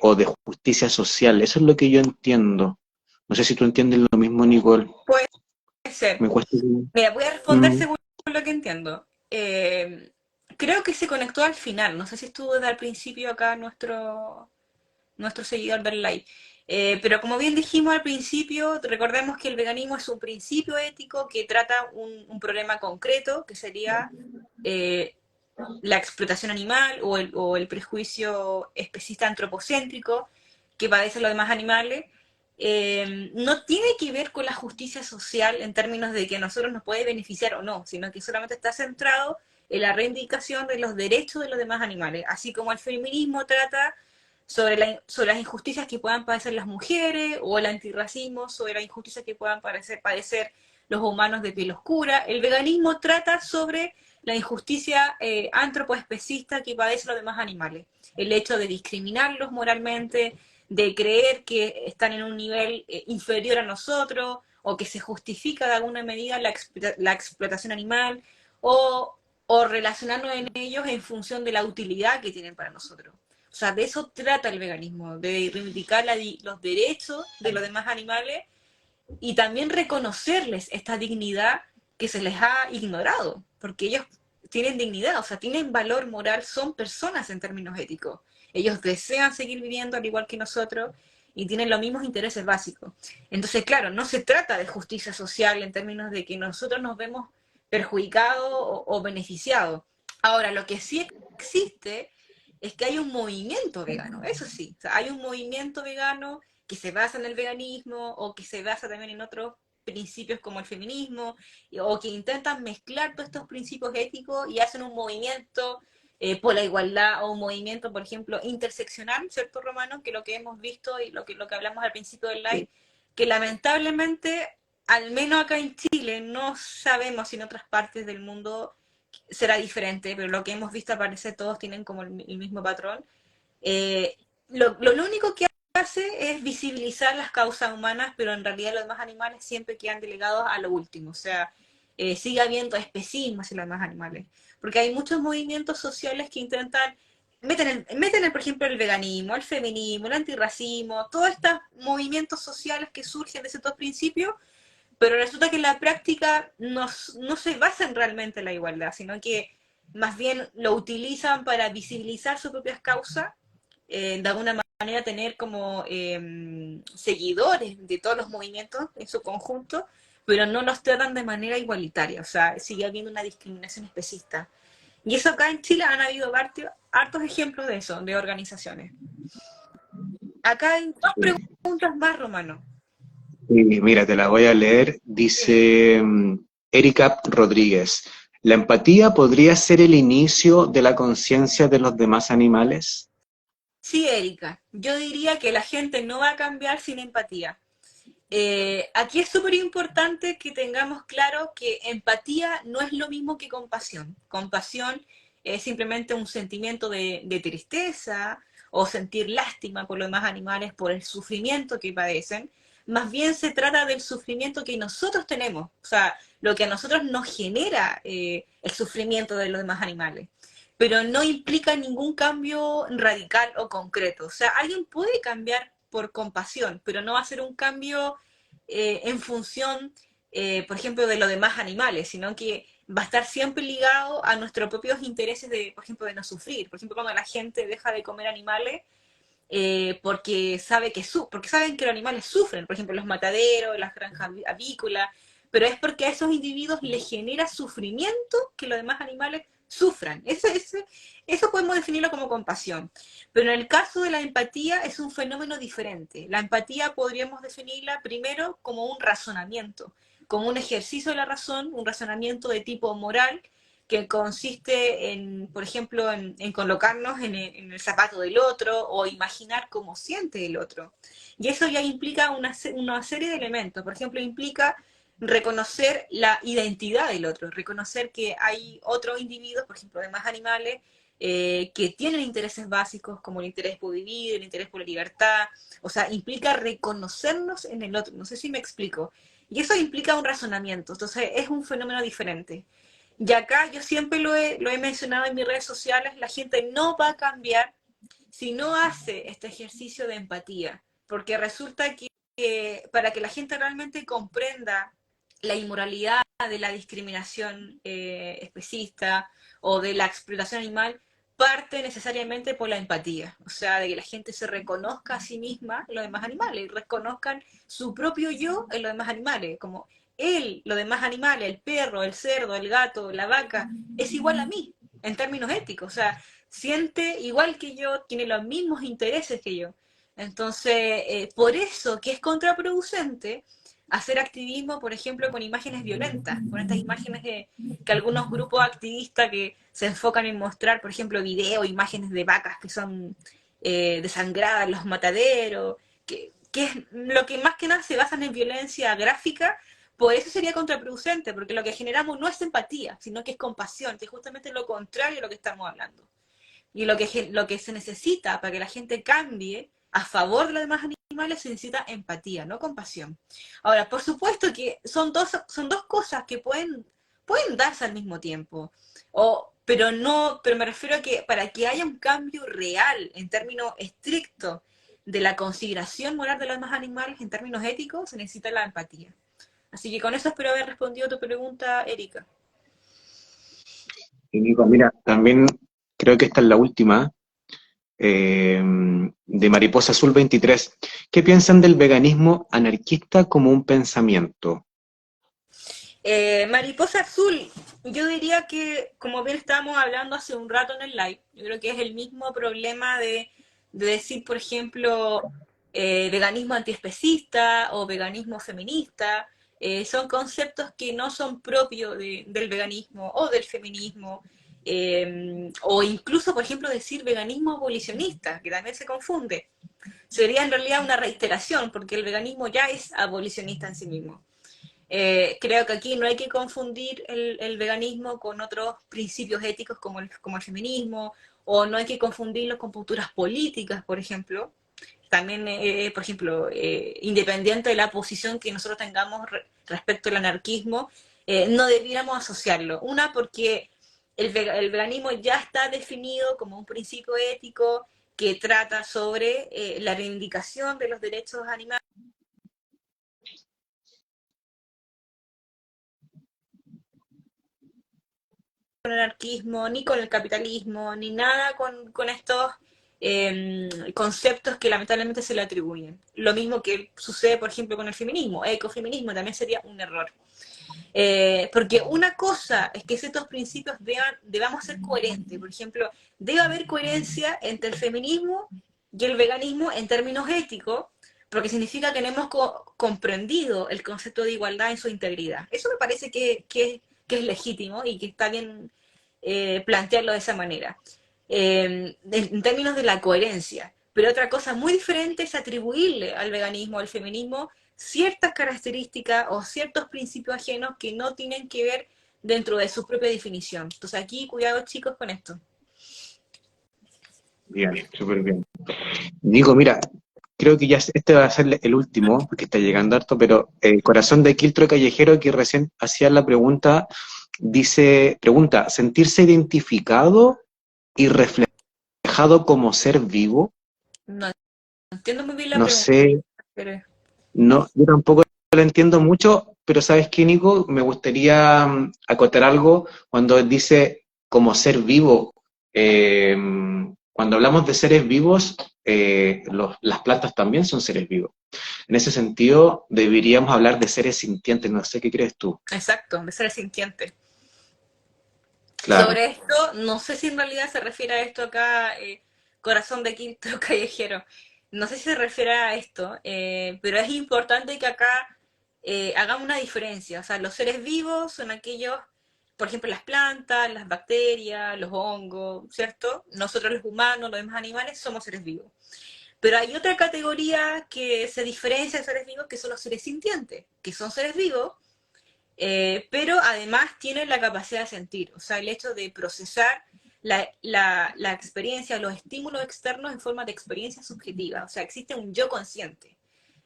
o de justicia social. Eso es lo que yo entiendo. No sé si tú entiendes lo mismo, Nicole.
Puede ser.
Me cuesta.
Mira, voy a responder
Mm.
según lo que entiendo. Creo que se conectó al final. No sé si estuvo desde el principio acá nuestro seguidor del live. Pero como bien dijimos al principio, recordemos que el veganismo es un principio ético que trata un problema concreto, que sería eh, la explotación animal o el prejuicio especista antropocéntrico que padecen los demás animales. No tiene que ver con la justicia social en términos de que a nosotros nos puede beneficiar o no, sino que solamente está centrado en la reivindicación de los derechos de los demás animales, así como el feminismo trata sobre las injusticias que puedan padecer las mujeres, o el antirracismo sobre las injusticias que puedan padecer los humanos de piel oscura. El veganismo trata sobre la injusticia antropoespecista que padecen los demás animales. El hecho de discriminarlos moralmente, de creer que están en un nivel inferior a nosotros, o que se justifica de alguna medida la explotación animal, o relacionarnos en ellos en función de la utilidad que tienen para nosotros. O sea, de eso trata el veganismo, de reivindicar los derechos de los demás animales y también reconocerles esta dignidad que se les ha ignorado, porque ellos tienen dignidad, o sea, tienen valor moral, son personas en términos éticos. Ellos desean seguir viviendo al igual que nosotros y tienen los mismos intereses básicos. Entonces, claro, no se trata de justicia social en términos de que nosotros nos vemos perjudicados o beneficiados. Ahora, lo que sí existe es que hay un movimiento vegano, eso sí, o sea, hay un movimiento vegano que se basa en el veganismo o que se basa también en otros principios como el feminismo, o que intentan mezclar todos estos principios éticos y hacen un movimiento por la igualdad, o un movimiento, por ejemplo, interseccional, ¿cierto, Romano? Que lo que hemos visto y lo que hablamos al principio del live, que lamentablemente, al menos acá en Chile, no sabemos si en otras partes del mundo será diferente, pero lo que hemos visto aparecer todos tienen como el mismo patrón. Lo único que hace es visibilizar las causas humanas, pero en realidad los demás animales siempre quedan delegados a lo último, o sea, sigue habiendo especismo hacia los demás animales, porque hay muchos movimientos sociales que intentan, por ejemplo, el veganismo, el feminismo, el antirracismo, todos estos movimientos sociales que surgen de estos principios, pero resulta que en la práctica no se basan realmente en la igualdad, sino que más bien lo utilizan para visibilizar sus propias causas, de alguna manera tener como seguidores de todos los movimientos en su conjunto, pero no los tratan de manera igualitaria, o sea, sigue habiendo una discriminación especista. Y eso acá en Chile han habido hartos ejemplos de eso, de organizaciones. Acá hay dos preguntas más, Romano.
Mira, te la voy a leer. Dice Erika Rodríguez, ¿la empatía podría ser el inicio de la conciencia de los demás animales?
Sí, Erika, yo diría que la gente no va a cambiar sin empatía. Aquí es súper importante que tengamos claro que empatía no es lo mismo que compasión. Compasión es simplemente un sentimiento de tristeza o sentir lástima por los demás animales por el sufrimiento que padecen. Más bien se trata del sufrimiento que nosotros tenemos, o sea, lo que a nosotros nos genera el sufrimiento de los demás animales, pero no implica ningún cambio radical o concreto. O sea, alguien puede cambiar por compasión, pero no va a ser un cambio en función, por ejemplo, de los demás animales, sino que va a estar siempre ligado a nuestros propios intereses de, por ejemplo, de no sufrir. Por ejemplo, cuando la gente deja de comer animales porque porque saben que los animales sufren, por ejemplo, los mataderos, las granjas avícolas, pero es porque a esos individuos les genera sufrimiento que los demás animales sufran. Eso podemos definirlo como compasión. Pero en el caso de la empatía es un fenómeno diferente. La empatía podríamos definirla primero como un razonamiento, como un ejercicio de la razón, un razonamiento de tipo moral, que consiste en, por ejemplo, en colocarnos en el zapato del otro o imaginar cómo siente el otro. Y eso ya implica una serie de elementos. Por ejemplo, implica reconocer la identidad del otro, reconocer que hay otros individuos, por ejemplo, demás animales, que tienen intereses básicos como el interés por vivir, el interés por la libertad, o sea, implica reconocernos en el otro, no sé si me explico, y eso implica un razonamiento, entonces es un fenómeno diferente. Y acá yo siempre lo he mencionado en mis redes sociales, la gente no va a cambiar si no hace este ejercicio de empatía, porque resulta que para que la gente realmente comprenda la inmoralidad de la discriminación especista o de la explotación animal, parte necesariamente por la empatía, o sea, de que la gente se reconozca a sí misma en los demás animales, y reconozcan su propio yo en los demás animales, como los demás animales, el perro, el cerdo, el gato, la vaca, es igual a mí, en términos éticos, o sea, siente igual que yo, tiene los mismos intereses que yo. Entonces, por eso que es contraproducente hacer activismo, por ejemplo, con imágenes violentas, con estas imágenes que algunos grupos activistas que se enfocan en mostrar, por ejemplo, videos, imágenes de vacas que son desangradas en los mataderos, que es lo que más que nada se basan en violencia gráfica, por eso sería contraproducente, porque lo que generamos no es empatía, sino que es compasión, que es justamente lo contrario de lo que estamos hablando. Y lo que se necesita para que la gente cambie a favor de los demás animales se necesita empatía, no compasión. Ahora, por supuesto que son dos cosas que pueden darse al mismo tiempo, pero me refiero a que para que haya un cambio real en términos estrictos de la consideración moral de los demás animales en términos éticos, se necesita la empatía. Así que con eso espero haber respondido a tu pregunta, Erika.
Y Nico, mira, también creo que esta es la última, de Mariposa Azul 23. ¿Qué piensan del veganismo anarquista como un pensamiento?
Mariposa Azul, yo diría que, como bien estábamos hablando hace un rato en el live, yo creo que es el mismo problema de decir, por ejemplo, veganismo antiespecista o veganismo feminista. Son conceptos que no son propios del veganismo o del feminismo, o incluso, por ejemplo, decir veganismo abolicionista, que también se confunde. Sería en realidad una reiteración, porque el veganismo ya es abolicionista en sí mismo. Creo que aquí no hay que confundir el veganismo con otros principios éticos como el feminismo, o no hay que confundirlo con posturas políticas, por ejemplo. También, por ejemplo, independiente de la posición que nosotros tengamos respecto al anarquismo, no debiéramos asociarlo. Una, porque el veganismo ya está definido como un principio ético que trata sobre la reivindicación de los derechos animales. Con el anarquismo, ni con el capitalismo, ni nada con estos conceptos que lamentablemente se le atribuyen. Lo mismo que sucede, por ejemplo, con el feminismo, ecofeminismo, también sería un error. Porque una cosa es que estos principios debamos ser coherentes. Por ejemplo, debe haber coherencia entre el feminismo y el veganismo en términos éticos, porque significa que no hemos comprendido el concepto de igualdad en su integridad. Eso me parece que es legítimo y que está bien plantearlo de esa manera, en términos de la coherencia. Pero otra cosa muy diferente es atribuirle al veganismo, al feminismo, ciertas características o ciertos principios ajenos que no tienen que ver dentro de su propia definición. Entonces aquí, cuidado chicos con esto.
Bien, súper bien. Nico, mira, creo que ya este va a ser el último, porque está llegando harto, pero el corazón de Quiltro Callejero, que recién hacía la pregunta, pregunta, ¿sentirse identificado y reflejado como ser vivo?
No entiendo muy bien la
No
pregunta.
sé,
Pero...
no, yo tampoco lo entiendo mucho, pero ¿sabes qué, Nico? Me gustaría acotar algo cuando dice como ser vivo. Cuando hablamos de seres vivos, las plantas también son seres vivos. En ese sentido, deberíamos hablar de seres sintientes. No sé qué crees tú.
Exacto, de ser sintiente.
Claro.
Sobre esto, no sé si en realidad se refiere a esto acá, corazón de quinto callejero. No sé si se refiere a esto, pero es importante que acá hagamos una diferencia. O sea, los seres vivos son aquellos, por ejemplo, las plantas, las bacterias, los hongos, ¿cierto? Nosotros los humanos, los demás animales, somos seres vivos. Pero hay otra categoría que se diferencia de seres vivos, que son los seres sintientes, que son seres vivos, pero además tienen la capacidad de sentir, o sea, el hecho de procesar la experiencia, los estímulos externos en forma de experiencia subjetiva, o sea, existe un yo consciente.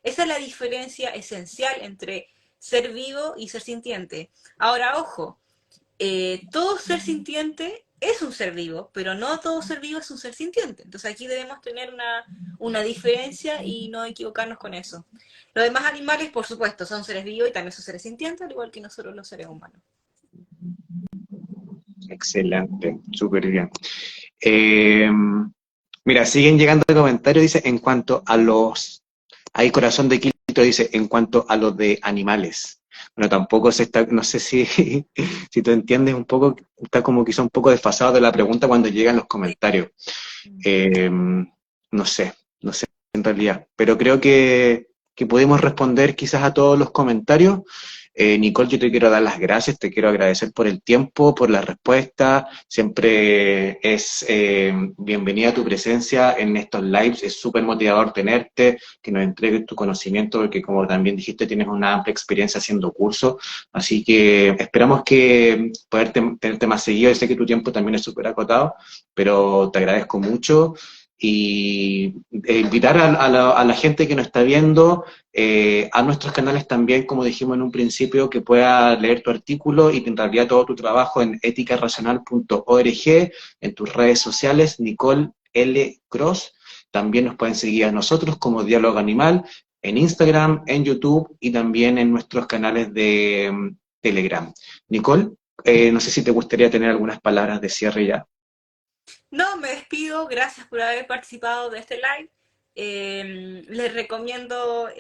Esa es la diferencia esencial entre ser vivo y ser sintiente. Ahora, ojo, todo ser sintiente es un ser vivo, pero no todo ser vivo es un ser sintiente. Entonces aquí debemos tener una diferencia y no equivocarnos con eso. Los demás animales, por supuesto, son seres vivos y también son seres sintientes, al igual que nosotros los seres humanos.
Excelente, súper bien. Mira, siguen llegando comentarios, dice, en cuanto a los... Ahí Corazón de Quiltro dice, en cuanto a los de animales. Bueno, tampoco se está, no sé si, si tú entiendes un poco, está como quizá un poco desfasado de la pregunta cuando llegan los comentarios. No sé en realidad, pero creo que pudimos responder quizás a todos los comentarios. Nicole, yo te quiero dar las gracias, te quiero agradecer por el tiempo, por la respuesta. Siempre es bienvenida tu presencia en estos lives. Es súper motivador tenerte, que nos entregues tu conocimiento, porque como también dijiste, tienes una amplia experiencia haciendo cursos. Así que esperamos que poder tenerte más seguido. Yo sé que tu tiempo también es súper acotado, pero te agradezco mucho. Y invitar a la gente que nos está viendo a nuestros canales también, como dijimos en un principio, que pueda leer tu artículo y en realidad todo tu trabajo en eticaracional.org, en tus redes sociales, Nicole L. Cross. También nos pueden seguir a nosotros como Diálogo Animal en Instagram, en YouTube y también en nuestros canales de Telegram. Nicole, no sé si te gustaría tener algunas palabras de cierre ya.
No, me despido, gracias por haber participado de este live. Les recomiendo,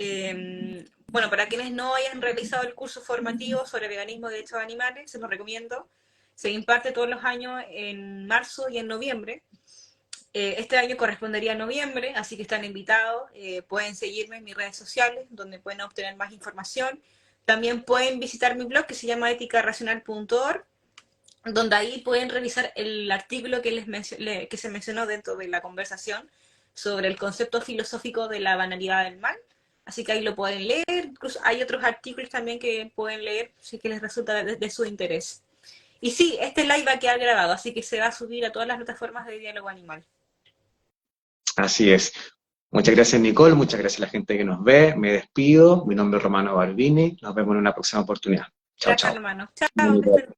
bueno, para quienes no hayan realizado el curso formativo sobre veganismo y derechos animales, se los recomiendo. Se imparte todos los años en marzo y en noviembre. Este año correspondería a noviembre, así que están invitados. Pueden seguirme en mis redes sociales, donde pueden obtener más información. También pueden visitar mi blog que se llama eticaracional.org, donde ahí pueden revisar el artículo que se mencionó dentro de la conversación sobre el concepto filosófico de la banalidad del mal. Así que ahí lo pueden leer. Incluso hay otros artículos también que pueden leer si que les resulta de su interés. Y sí, este live va a quedar grabado, así que se va a subir a todas las plataformas de Diálogo Animal.
Así es. Muchas gracias, Nicole. Muchas gracias a la gente que nos ve. Me despido. Mi nombre es Romano Barbini. Nos vemos en una próxima oportunidad. Chao,
Gracias,
chao.
hermano. Chao, que estén